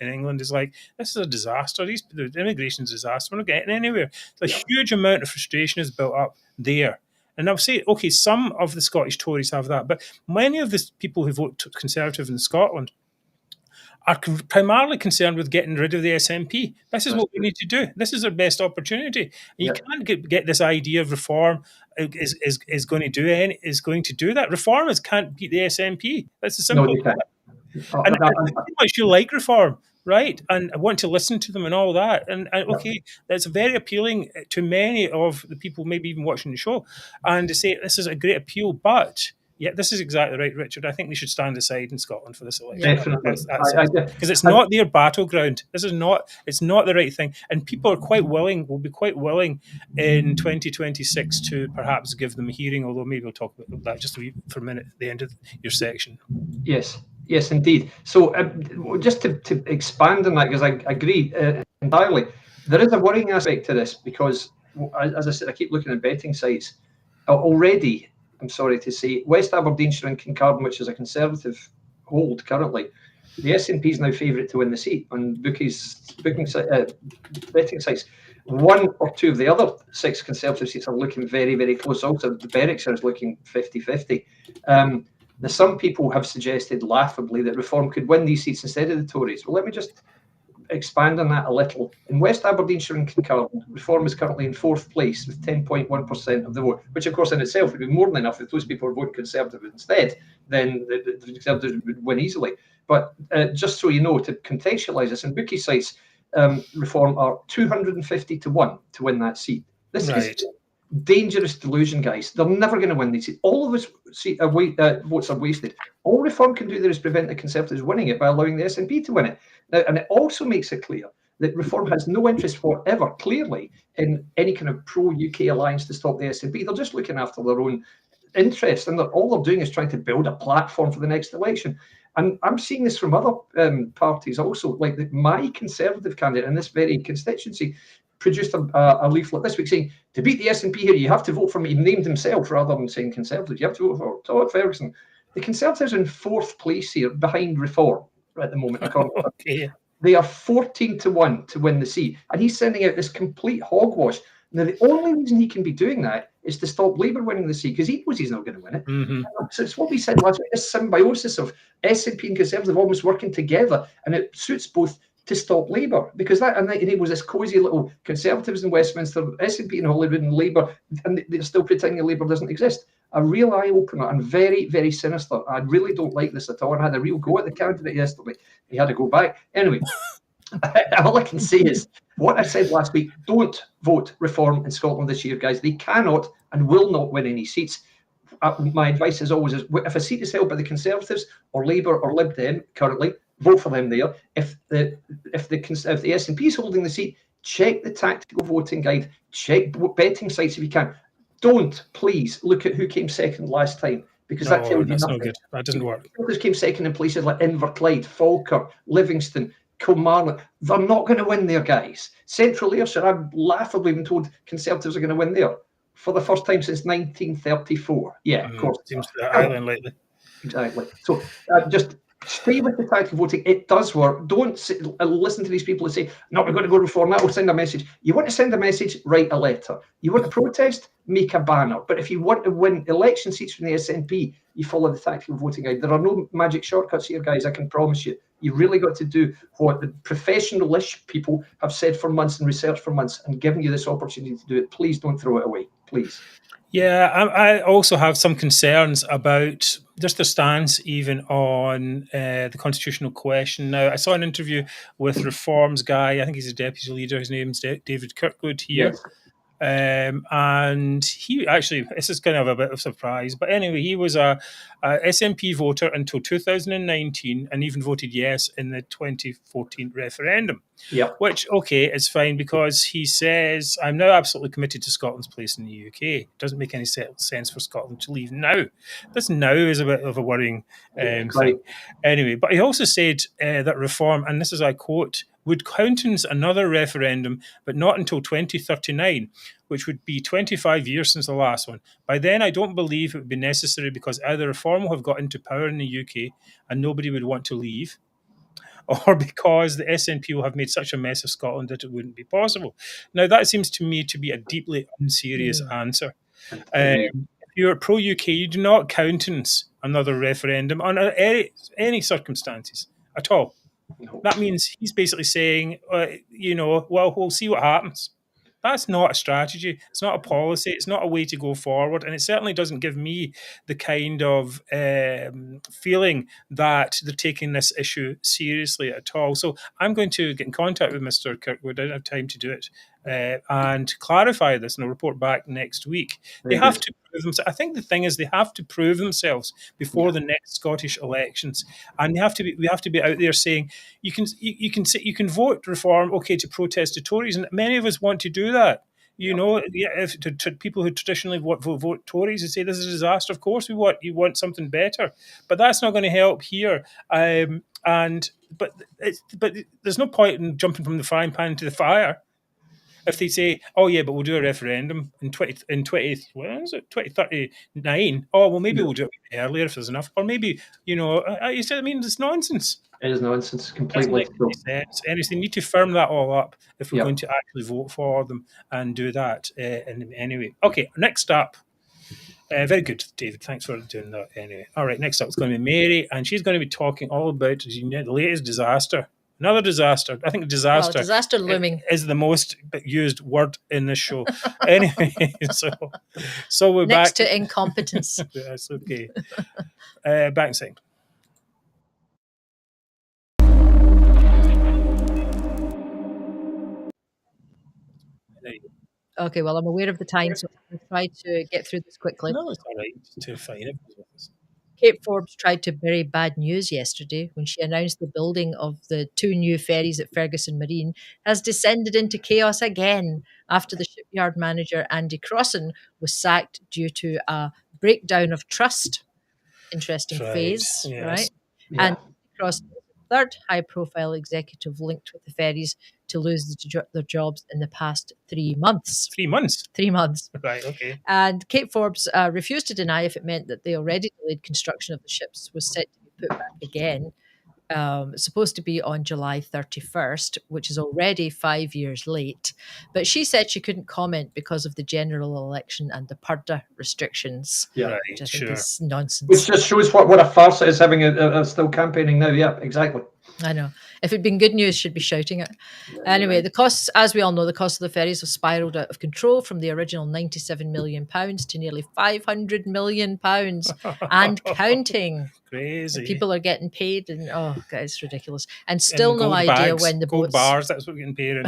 England is like, this is a disaster. The immigration is a disaster. We're not getting anywhere. A huge amount of frustration is built up there. And I'll say, okay, some of the Scottish Tories have that, but many of the people who vote Conservative in Scotland are primarily concerned with getting rid of the SNP. This is what we need to do. This is our best opportunity. And you can't get this idea of reform is going to do that. Reformers can't beat the SNP. That's the simple. No, they can't. And much you like reform, right? And I want to listen to them and all that. And okay, that's very appealing to many of the people maybe even watching the show, and to say this is a great appeal, but yeah, this is exactly right, Richard. I think they should stand aside in Scotland for this election. Definitely. Because it's not their battleground. It's not the right thing. And people will be quite willing in 2026 to perhaps give them a hearing, although maybe we'll talk about that just for a minute at the end of your section. Yes, indeed. So just to expand on that, because I agree entirely, there is a worrying aspect to this, because, as I said, I keep looking at betting sites. Already, I'm sorry to say, West Aberdeenshire and Kincardine, which is a Conservative hold currently, the SNP is now favourite to win the seat on betting sites. One or two of the other 6 Conservative seats are looking very, very close. Also, the Berwickshire is looking 50-50. Now, some people have suggested laughably that Reform could win these seats instead of the Tories. Well, let me just expand on that a little. In West Aberdeenshire and Kincardine, Reform is currently in 4th place with 10.1% of the vote, which of course in itself would be more than enough. If those people are voting Conservative instead, then the Conservatives would win easily. But just so you know, to contextualise this, in bookie sites, Reform are 250 to 1 to win that seat. This is dangerous delusion, guys. They're never going to win these seats. All of us votes are wasted. All Reform can do there is prevent the Conservatives winning it by allowing the SNP to win it. Now, and it also makes it clear that Reform has no interest forever, clearly, in any kind of pro-UK alliance to stop the SNP. They're just looking after their own interests, and all they're doing is trying to build a platform for the next election. And I'm seeing this from other parties also. Like my Conservative candidate in this very constituency produced a leaflet this week saying, to beat the SNP here, you have to vote for me. He named himself rather than saying Conservative. You have to vote for Todd Ferguson. The Conservatives are in 4th place here, behind Reform at the moment. Okay. They are 14 to 1 to win the seat. And he's sending out this complete hogwash. Now, the only reason he can be doing that is to stop Labour winning the seat, because he knows he's not going to win it. Mm-hmm. So it's what we said last week, this symbiosis of SNP and Conservative almost working together, and it suits both to stop Labour, because that enables this cosy little Conservatives in Westminster, SNP in Holyrood, and Labour, and they're still pretending Labour doesn't exist. A real eye-opener and very, very sinister. I really don't like this at all. I had a real go at the candidate yesterday. He had to go back. Anyway, all I can say is what I said last week: don't vote Reform in Scotland this year, guys. They cannot and will not win any seats. My advice is always, if a seat is held by the Conservatives or Labour or Lib Dem currently, vote for them there. If the SNP is holding the seat, check the tactical voting guide. Check betting sites if you can. Don't, please, look at who came second last time, because that tells you nothing. No good. That doesn't work. Conservatives came second in places like Inverclyde, Falkirk, Livingston, Kilmarnock. They're not going to win there, guys. Central Ayrshire, I've laughably been told Conservatives are going to win there for the first time since 1934. Yeah, of course. Seems to be island lately. Exactly. So just stay with the tactical voting. It does work. Don't listen to these people who say, no, we're going to go Reform. That will send a message. You want to send a message? Write a letter. You want to protest? Make a banner. But if you want to win election seats from the SNP, you follow the tactical voting guide. There are no magic shortcuts here, guys. I can promise you. You really got to do what the professional-ish people have said for months and researched for months, and giving you this opportunity to do it. Please don't throw it away. Please. Yeah, I also have some concerns about just their stance even on the constitutional question. Now, I saw an interview with Reform's guy. I think he's a deputy leader. His name's David Kirkwood here. Yes. And he actually, this is kind of a bit of a surprise, but anyway, he was a SNP voter until 2019 and even voted yes in the 2014 referendum. Yeah. Which, okay, is fine because he says, I'm now absolutely committed to Scotland's place in the UK. It doesn't make any sense for Scotland to leave now. This now is a bit of a worrying thing. Anyway, but he also said that Reform, and this is I quote, would countenance another referendum, but not until 2039, which would be 25 years since the last one. By then, I don't believe it would be necessary because either Reform will have got into power in the UK and nobody would want to leave, or because the SNP will have made such a mess of Scotland that it wouldn't be possible. Now, that seems to me to be a deeply unserious answer. If you're pro-UK, you do not countenance another referendum under any circumstances at all. That means he's basically saying, well, we'll see what happens. That's not a strategy. It's not a policy. It's not a way to go forward. And it certainly doesn't give me the kind of feeling that they're taking this issue seriously at all. So I'm going to get in contact with Mr. Kirkwood. I don't have time to do it. And clarify this, and I'll report back next week. They have to prove themselves. I think the thing is they have to prove themselves before the next Scottish elections, and we have to be out there saying you can vote Reform, okay, to protest the Tories, and many of us want to do that. If to people who traditionally vote Tories and say this is a disaster, of course you want something better, but that's not going to help here. But there's no point in jumping from the frying pan to the fire. If they say, "Oh yeah, but we'll do a referendum in 2039," oh well, maybe we'll do it earlier if there's enough, or maybe you said. I mean, it's nonsense. It is nonsense completely. And they need to firm that all up if we're going to actually vote for them and do that. Anyway, okay. Next up, very good, David. Thanks for doing that. Anyway, all right. Next up, it's going to be Mary, and she's going to be talking all about the latest disaster. Another disaster. I think disaster looming is the most used word in this show. Anyway, so we're next back to incompetence. That's okay. Back in second. Okay, well, I'm aware of the time, so I'm going to try to get through this quickly. No, it's all right. Too fine. Kate Forbes tried to bury bad news yesterday when she announced the building of the 2 new ferries at Ferguson Marine has descended into chaos again after the shipyard manager Andy Crossan was sacked due to a breakdown of trust. Interesting phase, yes. Right? Yeah. And Crossan was the third high-profile executive linked with the ferries to lose their jobs in the past 3 months. 3 months? 3 months. Right, okay. And Kate Forbes refused to deny if it meant that the already delayed construction of the ships was set to be put back again. It's supposed to be on July 31st, which is already 5 years late. But she said she couldn't comment because of the general election and the Purdah restrictions. Yeah, right, which I think is nonsense. Which just shows what a farce it is having a still campaigning now. Yeah, exactly. I know. If it'd been good news, she'd be shouting it. Anyway, the costs, as we all know, the cost of the ferries have spiralled out of control from the original £97 million to nearly £500 million and counting. Crazy. And people are getting paid, and God, it's ridiculous. And still no idea when the gold boats bars. That's what we're getting paid in.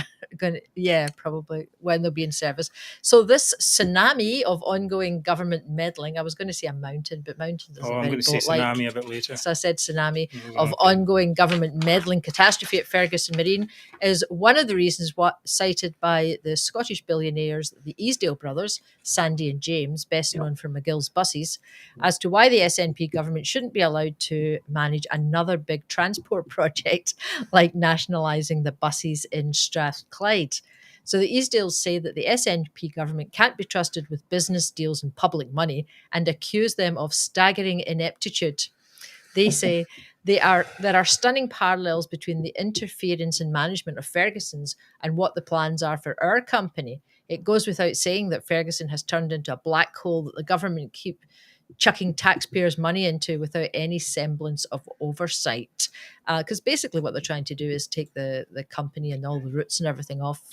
Probably when they'll be in service. So this tsunami of ongoing government meddling. I was going to say a mountain, but mountain doesn't. I'm going to say tsunami a bit later. So I said tsunami of ongoing government meddling catastrophe at Ferguson Marine is one of the reasons cited by the Scottish billionaires, the Easdale brothers, Sandy and James, best known for McGill's buses, as to why the SNP government shouldn't be allowed to manage another big transport project like nationalising the buses in Strathclyde. So the Easdales say that the SNP government can't be trusted with business deals and public money and accuse them of staggering ineptitude. They say there are stunning parallels between the interference and management of Ferguson's and what the plans are for our company. It goes without saying that Ferguson has turned into a black hole that the government keep chucking taxpayers' money into without any semblance of oversight. because basically what they're trying to do is take the company and all the routes and everything off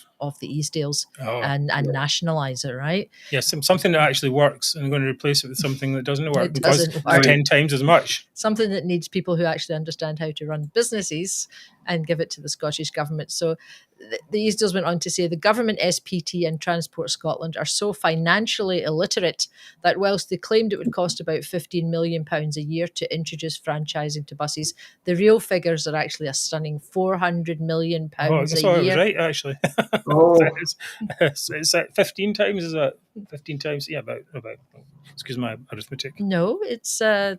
the Easdales and nationalise it, right? Yes, something that actually works, and I'm going to replace it with something that doesn't work because it's 10 times as much. Something that needs people who actually understand how to run businesses and give it to the Scottish Government. So the Easdales went on to say the Government, SPT and Transport Scotland are so financially illiterate that whilst they claimed it would cost about £15 million a year to introduce franchising to buses, the real figures are actually a stunning £400 million a year. I was right, actually. It's 15 times, is that? 15 times? Yeah, about. Excuse my arithmetic. No, it's... what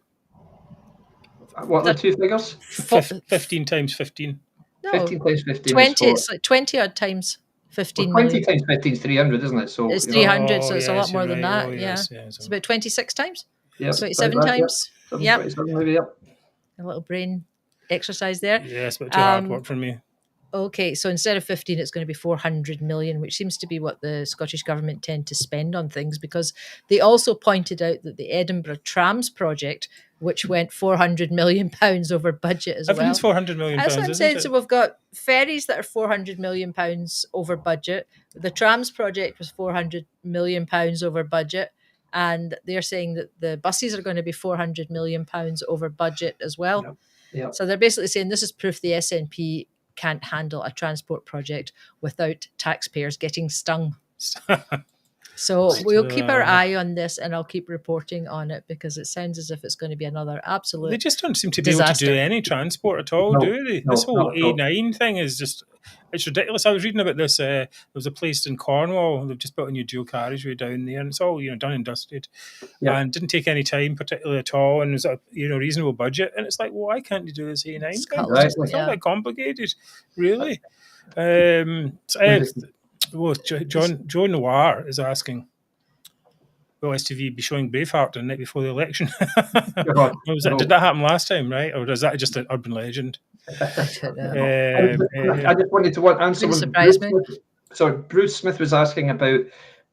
are the two figures? 15 times 15. No, 15 times 15 20, it's like 20 odd times 15 20 million. times 15 is 300, isn't it? So it's 300, so it's a lot more than that. Yes. It's about 26 times. Yeah, 27 times. Yeah. Maybe, A little brain exercise there. Yes, but too hard work for me. Okay, so instead of 15, it's going to be 400 million, which seems to be what the Scottish Government tend to spend on things, because they also pointed out that the Edinburgh Trams project, which went £400 million over budget as Everything's well. £400 million. That's what I'm saying. So we've got ferries that are £400 million over budget. The Trams project was £400 million over budget. And they're saying that the buses are going to be £400 million over budget as well. Yeah. So they're basically saying this is proof the SNP can't handle a transport project without taxpayers getting stung. So we'll keep our eye on this, and I'll keep reporting on it, because it sounds as if it's going to be another absolute They just don't seem to disaster. be able to do any transport at all, do they? This whole A9 thing is just, it's ridiculous. I was reading about this. There was a place in Cornwall. They've just built a new dual carriageway down there, and it's all done and dusted, and didn't take any time particularly at all, and it was a reasonable budget. And it's like, well, why can't you do this A9 thing? It's not that complicated, really. Well, Joe Noir is asking, will STV be showing Braveheart the night before the election? Did that happen last time, right? Or is that just an urban legend? I just wanted to answer what Bruce Smith was asking about,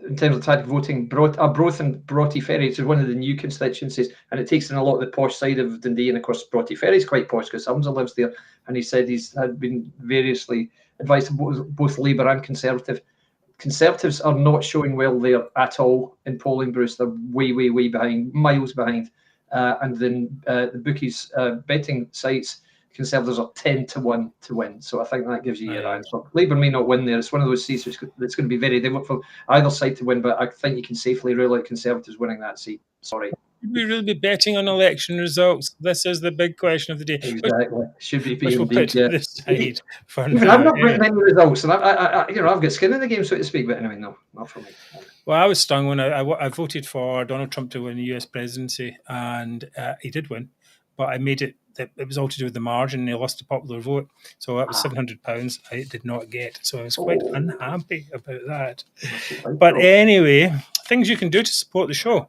in terms of tactic voting, Broth and Broughty Ferry, which is one of the new constituencies, and it takes in a lot of the posh side of Dundee, and of course Broughty Ferry is quite posh because Hamza lives there, and he said he's had been variously advised both Labour and Conservative. Conservatives are not showing well there at all in polling, Bruce. They're way behind, miles behind, and then the bookies betting sites, Conservatives are 10-1 to win. So I think that gives you your answer. Labour may not win there. It's one of those seats that's going to be very difficult for either side to win, but I think you can safely rule out Conservatives winning that seat. Sorry. Should we really be betting on election results? This is the big question of the day. Exactly. Should be indeed. I've not written any results, and I've got skin in the game, so to speak. But anyway, no, not for me. Well, I was stung when I voted for Donald Trump to win the US presidency, and he did win, but I made it that it was all to do with the margin, and he lost the popular vote. So that was £700 I did not get. So I was quite unhappy about that. But anyway, things you can do to support the show.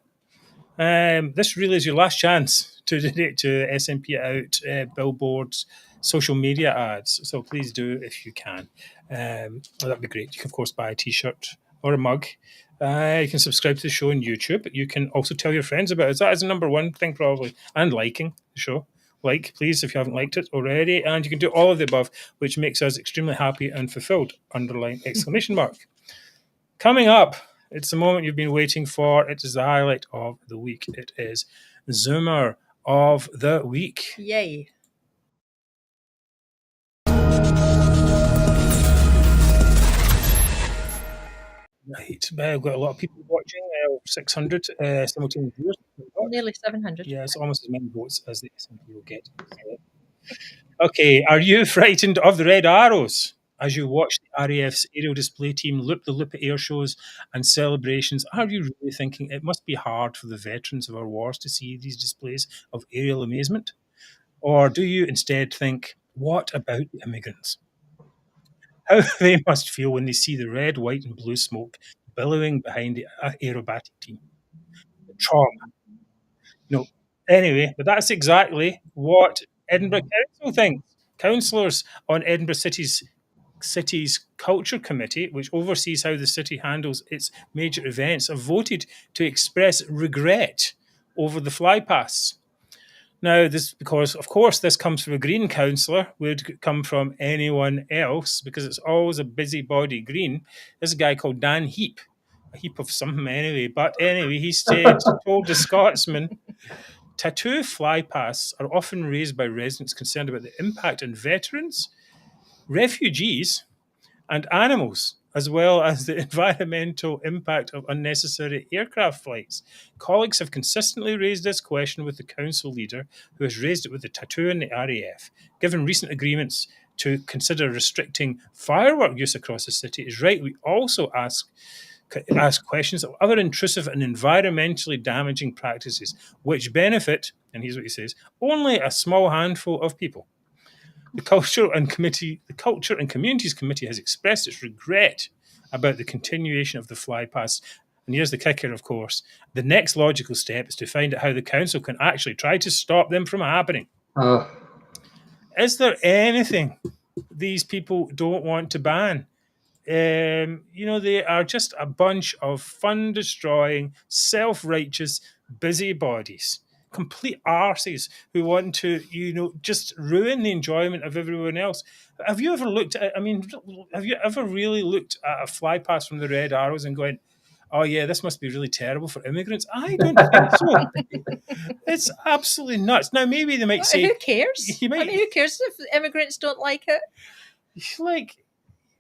This really is your last chance to donate to SNP Out, billboards, social media ads. So please do if you can. That'd be great. You can, of course, buy a T-shirt or a mug. You can subscribe to the show on YouTube. You can also tell your friends about it. That is the number one thing, probably. And liking the show. Like, please, if you haven't liked it already. And you can do all of the above, which makes us extremely happy and fulfilled. ! Coming up, it's the moment you've been waiting for. It is the highlight of the week. It is Zoomer of the Week. Yay. Right. I've got a lot of people watching, 600 simultaneous viewers. Nearly 700. Yeah, it's almost as many votes as the SNP will get. Okay, are you frightened of the red arrows? As you watch the RAF's aerial display team loop the loop at air shows and celebrations, are you really thinking it must be hard for the veterans of our wars to see these displays of aerial amazement? Or do you instead think, what about the immigrants? How they must feel when they see the red, white and blue smoke billowing behind the aerobatic team. The trauma. No. Anyway, but that's exactly what Edinburgh Council thinks. Councillors on Edinburgh City's Culture Committee, which oversees how the city handles its major events, have voted to express regret over the flypasts. Now, this because, of course, this comes from a Green councillor, would come from anyone else, because it's always a busybody Green. This guy called Dan Heap, a heap of something anyway. But anyway, he told the Scotsman, tattoo flypasts are often raised by residents concerned about the impact on veterans, refugees, and animals, as well as the environmental impact of unnecessary aircraft flights. Colleagues have consistently raised this question with the council leader, who has raised it with the Tattoo and the RAF. Given recent agreements to consider restricting firework use across the city, it is right we also ask questions of other intrusive and environmentally damaging practices, which benefit, and here's what he says, only a small handful of people. The Culture and Communities Committee has expressed its regret about the continuation of the flypast. And here's the kicker, of course. The next logical step is to find out how the council can actually try to stop them from happening. Is there anything these people don't want to ban? They are just a bunch of fun-destroying, self-righteous busybodies. Complete arses who want to, just ruin the enjoyment of everyone else. Have you ever looked at? Have you ever really looked at a flypast from the Red Arrows and going, "Oh yeah, this must be really terrible for immigrants"? I don't think so. It's absolutely nuts. Now maybe they might say, "Who cares?" Who cares if immigrants don't like it?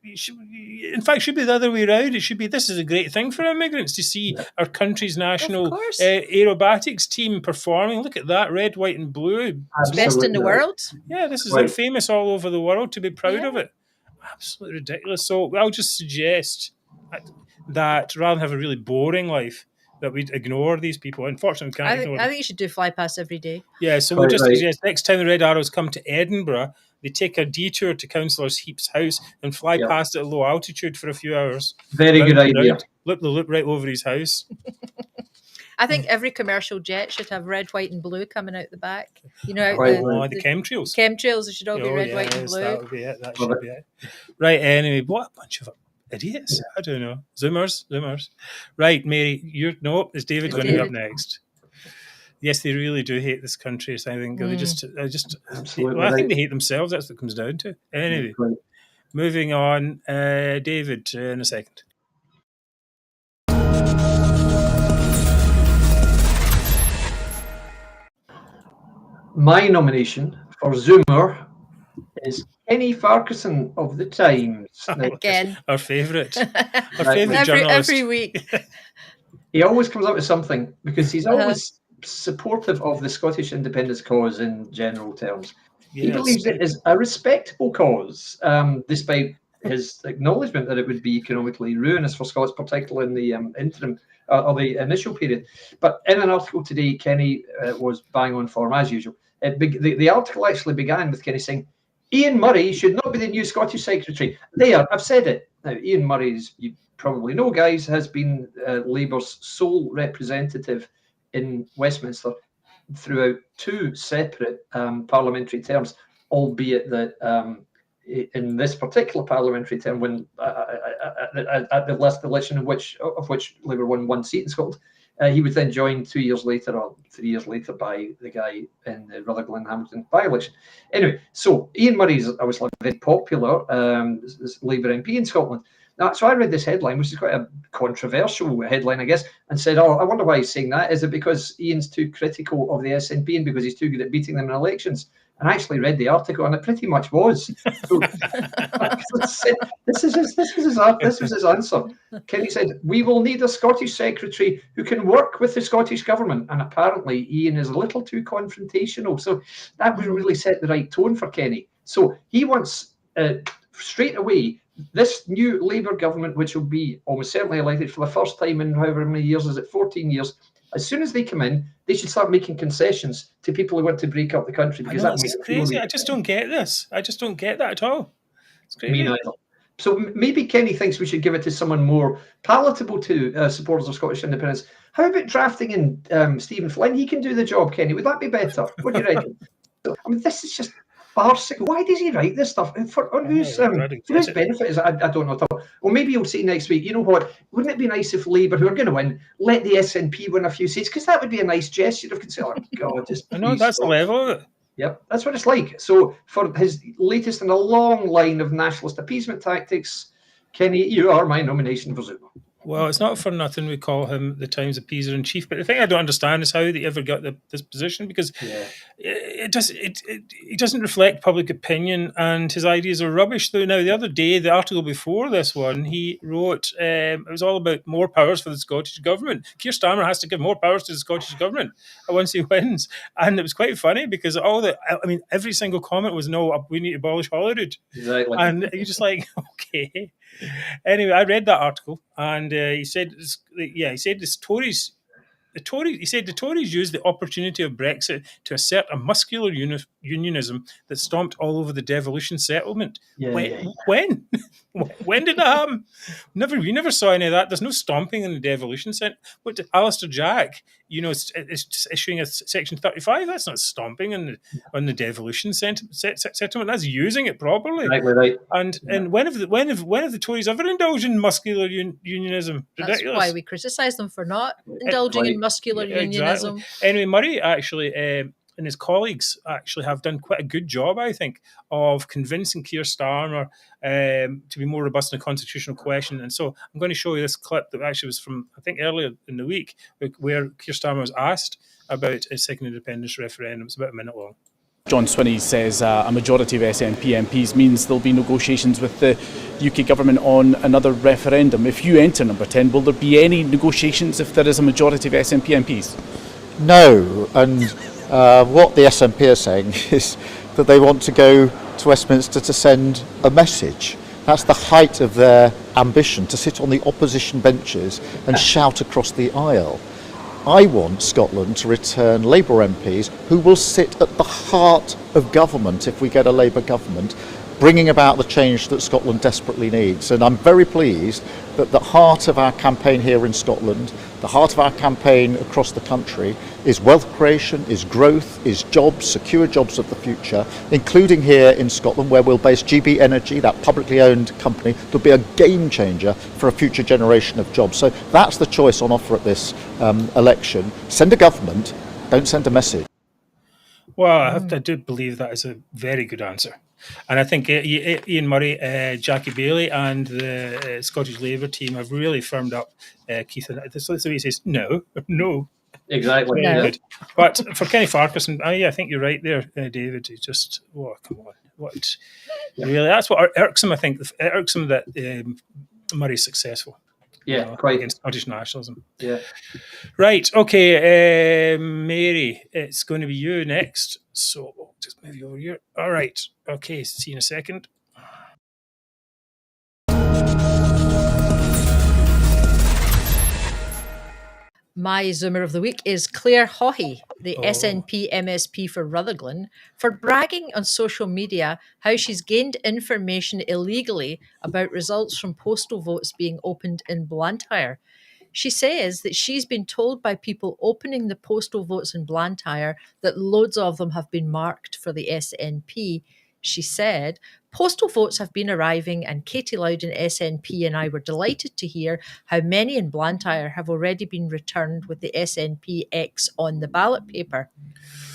In fact, it should be the other way around. It should be, this is a great thing for immigrants to see our country's national aerobatics team performing. Look at that, red, white and blue. It's best in the world. Yeah, this is like famous all over the world, to be proud of it. Absolutely ridiculous. So I'll just suggest that rather than have a really boring life, that we'd ignore these people. Unfortunately, we can't ignore them. I think you should do flypasts every day. Yeah, so we'll just suggest next time the Red Arrows come to Edinburgh, they take a detour to Councillor Heap's house and fly past it at low altitude for a few hours. Very good idea. Look right over his house. I think every commercial jet should have red, white, and blue coming out the back. The chemtrails. Chemtrails, it should all be red, white, and blue. That would be it. That should be it. Right, anyway, what a bunch of idiots. I don't know. Zoomers. Right, Mary, it's David going to be up next. Yes, they really do hate this country. So I think they I think they hate themselves. That's what it comes down to. Anyway, moving on. David, in a second. My nomination for Zoomer is Kenny Farquharson of the Times. Again, our favourite journalist every week. He always comes up with something because he's always supportive of the Scottish independence cause in general terms. Yes. He believes it is a respectable cause, despite his acknowledgement that it would be economically ruinous for Scots, particularly in the interim or the initial period. But in an article today, Kenny was bang on form as usual. The article actually began with Kenny saying, Ian Murray should not be the new Scottish Secretary. There, I've said it. Now, Ian Murray, as you probably know, guys, has been Labour's sole representative in Westminster throughout two separate parliamentary terms, albeit that in this particular parliamentary term, when at the last election of which Labour won one seat in Scotland, he was then joined 2 years later or 3 years later by the guy in the Rutherglen Hamilton by-election. Anyway, so Ian Murray's obviously very popular as Labour MP in Scotland. Now, so I read this headline, which is quite a controversial headline, I guess, and said, I wonder why he's saying that. Is it because Ian's too critical of the SNP and because he's too good at beating them in elections? And I actually read the article, and it pretty much was. So, this was his answer. Kenny said, "We will need a Scottish secretary who can work with the Scottish government." And apparently, Ian is a little too confrontational. So that would really set the right tone for Kenny. So he wants straight away this new Labour government, which will be almost certainly elected for the first time in however many years, is it 14 years? As soon as they come in, they should start making concessions to people who want to break up the country. Because that's crazy. I just don't get this. I just don't get that at all. It's crazy. Me neither. So maybe Kenny thinks we should give it to someone more palatable to supporters of Scottish independence. How about drafting in Stephen Flynn? He can do the job, Kenny. Would that be better? What do you reckon? I mean, this is just farcical. Why does he write this stuff? For whose benefit is it? I don't know at all. Well, maybe he'll say next week, you know what, wouldn't it be nice if Labour, who are going to win, let the SNP win a few seats? Because that would be a nice gesture of concern. Oh, God, just I know, that's the level of it. Yep, that's what it's like. So for his latest in a long line of nationalist appeasement tactics, Kenny, you are my nomination for Zuma. Well, it's not for nothing we call him the Times appeaser-in-chief, but the thing I don't understand is how he ever got this position, because it doesn't reflect public opinion, and his ideas are rubbish. Though now, the other day, the article before this one, he wrote it was all about more powers for the Scottish government. Keir Starmer has to give more powers to the Scottish government once he wins, and it was quite funny because every single comment was, "No, we need to abolish Holyrood," exactly, and you're just like, okay. Anyway, I read that article, and he said the Tories used the opportunity of Brexit to assert a muscular unionism that stomped all over the devolution settlement. When? When did that happen? We never saw any of that. There's no stomping in the devolution settlement. What did Alistair Jack, is issuing a Section 35? That's not stomping on the devolution settlement. That's using it properly. Right. And when have the Tories ever indulged in muscular unionism? Ridiculous. That's why we criticise them for not indulging in muscular unionism. Exactly. Anyway, Murray actually and his colleagues actually have done quite a good job, I think, of convincing Keir Starmer to be more robust in the constitutional question. And so I'm going to show you this clip that actually was from, I think, earlier in the week, where Keir Starmer was asked about a second independence referendum. It's about a minute long. John Swinney says a majority of SNP MPs means there'll be negotiations with the UK government on another referendum. If you enter number 10, will there be any negotiations if there is a majority of SNP MPs? No, and what the SNP are saying is that they want to go to Westminster to send a message. That's the height of their ambition, to sit on the opposition benches and shout across the aisle. I want Scotland to return Labour MPs who will sit at the heart of government if we get a Labour government, bringing about the change that Scotland desperately needs. And I'm very pleased that the heart of our campaign here in Scotland, the heart of our campaign across the country, is wealth creation, is growth, is jobs, secure jobs of the future, including here in Scotland, where we'll base GB Energy, that publicly owned company, that'll be a game changer for a future generation of jobs. So that's the choice on offer at this election. Send a government, don't send a message. Well, I do believe that is a very good answer. And I think Ian Murray, Jackie Bailey and the Scottish Labour team have really firmed up Keith. So he says, no. Exactly. Very good. But for Kenny Farquharson, I think you're right there, David. It's just, come on. What? Yeah. Really, that's what irks him, I think. It irks him that Murray's successful. Yeah, quite. Against Scottish nationalism. Yeah. Right, okay, Mary, it's going to be you next. So we'll just move you over here. All right, okay, see you in a second. My Zoomer of the Week is Claire Haughey, the SNP MSP for Rutherglen, for bragging on social media how she's gained information illegally about results from postal votes being opened in Blantyre. She says that she's been told by people opening the postal votes in Blantyre that loads of them have been marked for the SNP. She said, postal votes have been arriving and Katie Loudon SNP and I were delighted to hear how many in Blantyre have already been returned with the SNP X on the ballot paper.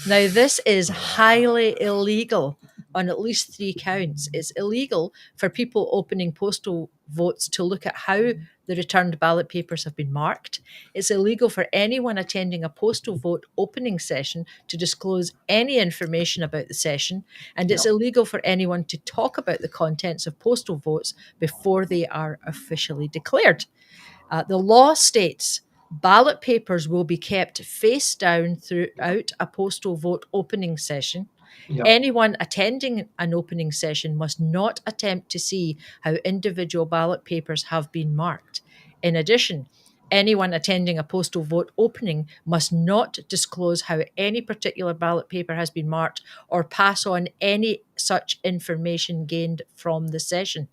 Now, this is highly illegal on at least 3 counts. It's illegal for people opening postal votes to look at how the returned ballot papers have been marked. It's illegal for anyone attending a postal vote opening session to disclose any information about the session, and it's illegal for anyone to talk about the contents of postal votes before they are officially declared. The law states ballot papers will be kept face down throughout a postal vote opening session. Yep. Anyone attending an opening session must not attempt to see how individual ballot papers have been marked. In addition, anyone attending a postal vote opening must not disclose how any particular ballot paper has been marked or pass on any such information gained from the session.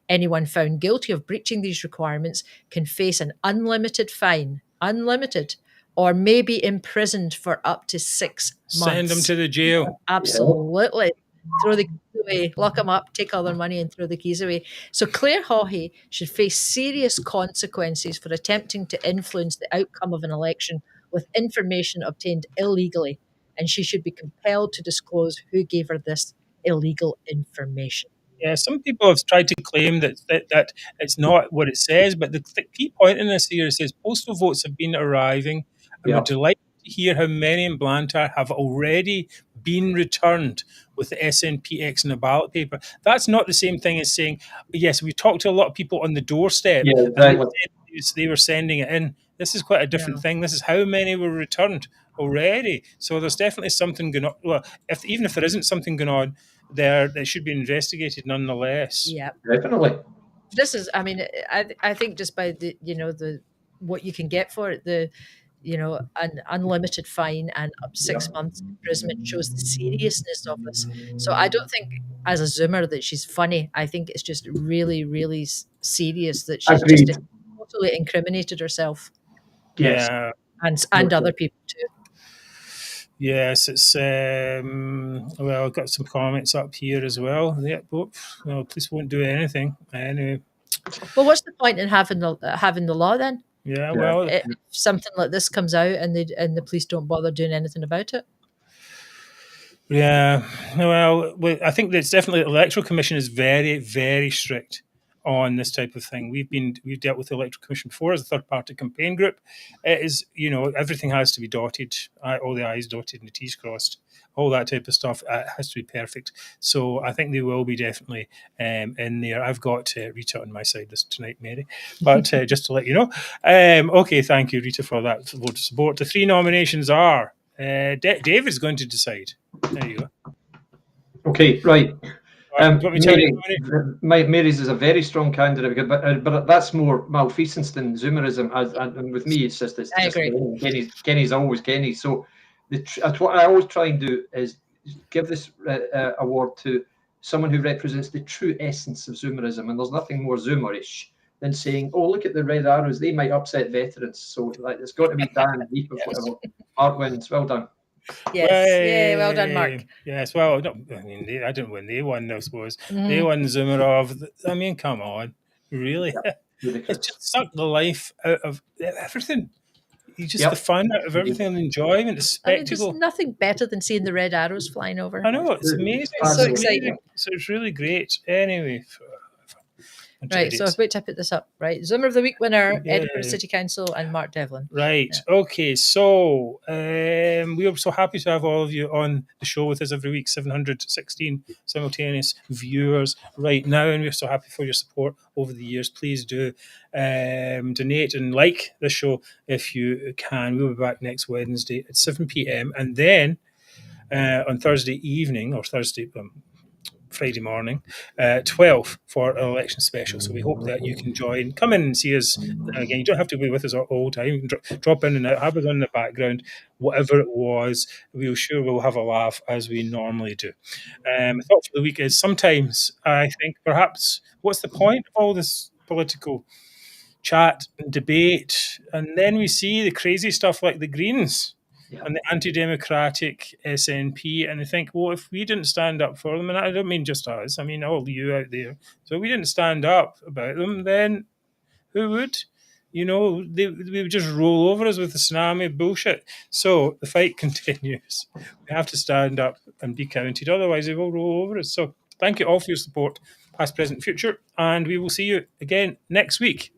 Anyone found guilty of breaching these requirements can face an unlimited fine, or may be imprisoned for up to 6 months. Send them to the jail. Absolutely. throw the keys away, lock them up, take all their money and throw the keys away. So Claire Haughey should face serious consequences for attempting to influence the outcome of an election with information obtained illegally, and she should be compelled to disclose who gave her this illegal information. Yeah, some people have tried to claim that it's not what it says, but the key point in this here says postal votes have been arriving, and we're delighted to hear how many in Blantyre have already been returned with the SNPX in the ballot paper. That's not the same thing as saying, yes, we talked to a lot of people on the doorstep, and they were sending it in. This is quite a different thing. This is how many were returned already. So there's definitely something going on. Well, even if there isn't something going on, that should be investigated nonetheless. Yeah, definitely. This is, I mean, I think just by the what you can get for it, an unlimited fine and up to 6 months imprisonment shows the seriousness of this. So I don't think, as a Zoomer, that she's funny. I think it's just really, really serious that she's just totally incriminated herself. Yes, and other people too. Yes, it's well, I've got some comments up here as well. Yeah, well, police won't do anything anyway. Well, what's the point in having the law then? Yeah, well, if something like this comes out and the police don't bother doing anything about it. Yeah, well, I think that it's definitely the Electoral Commission is very, very strict on this type of thing. We've dealt with the Electoral Commission before as a third-party campaign group. It is, everything has to be dotted, all the I's dotted and the T's crossed, all that type of stuff has to be perfect. So I think they will be definitely in there. I've got Rita on my side this tonight, Mary, but just to let you know. Okay, thank you, Rita, for that vote of support. The 3 nominations are David's going to decide. There you go. Okay, right. Mary's is a very strong candidate, but that's more malfeasance than Zoomerism. And with me, it's just Kenny's always Kenny. So what I always try and do is give this award to someone who represents the true essence of Zoomerism. And there's nothing more Zoomerish than saying, "Oh, look at the red arrows; they might upset veterans." So it's got to be Dan Deep of whatever. Art wins. Well done. Yes, yeah, well done, Mark. Yes, well, no, I mean, I didn't win. They won, I suppose. They won Zoomerov. I mean, come on, really? It's just sucked the life out of everything. You just the fun out of everything, the enjoyment, the spectacle. There's nothing better than seeing the red arrows flying over. I know, it's amazing. It's so exciting. So it's really great. Anyway. Right, so wait to put this up. Right, Zoomer of the Week winner, Edinburgh City Council, and Mark Devlin. Right, okay, so we are so happy to have all of you on the show with us every week, 716 simultaneous viewers right now, and we're so happy for your support over the years. Please do donate and like the show if you can. We'll be back next Wednesday at 7 p.m, and then on Thursday evening, or Friday morning, 12 for an election special. So we hope that you can join. Come in and see us again. You don't have to be with us all the time. You can drop in and out, have us on the background, whatever it was. We'll have a laugh as we normally do. The thought for the week is sometimes I think perhaps what's the point of all this political chat and debate? And then we see the crazy stuff like the Greens and the anti-democratic SNP, and I think, well, if we didn't stand up for them, and I don't mean just us, I mean all you out there, so if we didn't stand up about them, then who would? They would just roll over us with the tsunami of bullshit. So the fight continues. We have to stand up and be counted, otherwise they will roll over us. So thank you all for your support, past, present, future, and we will see you again next week.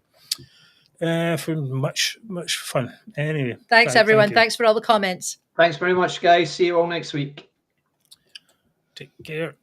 For much fun. Anyway. Thanks, everyone. Thanks for all the comments. Thanks very much, guys. See you all next week. Take care.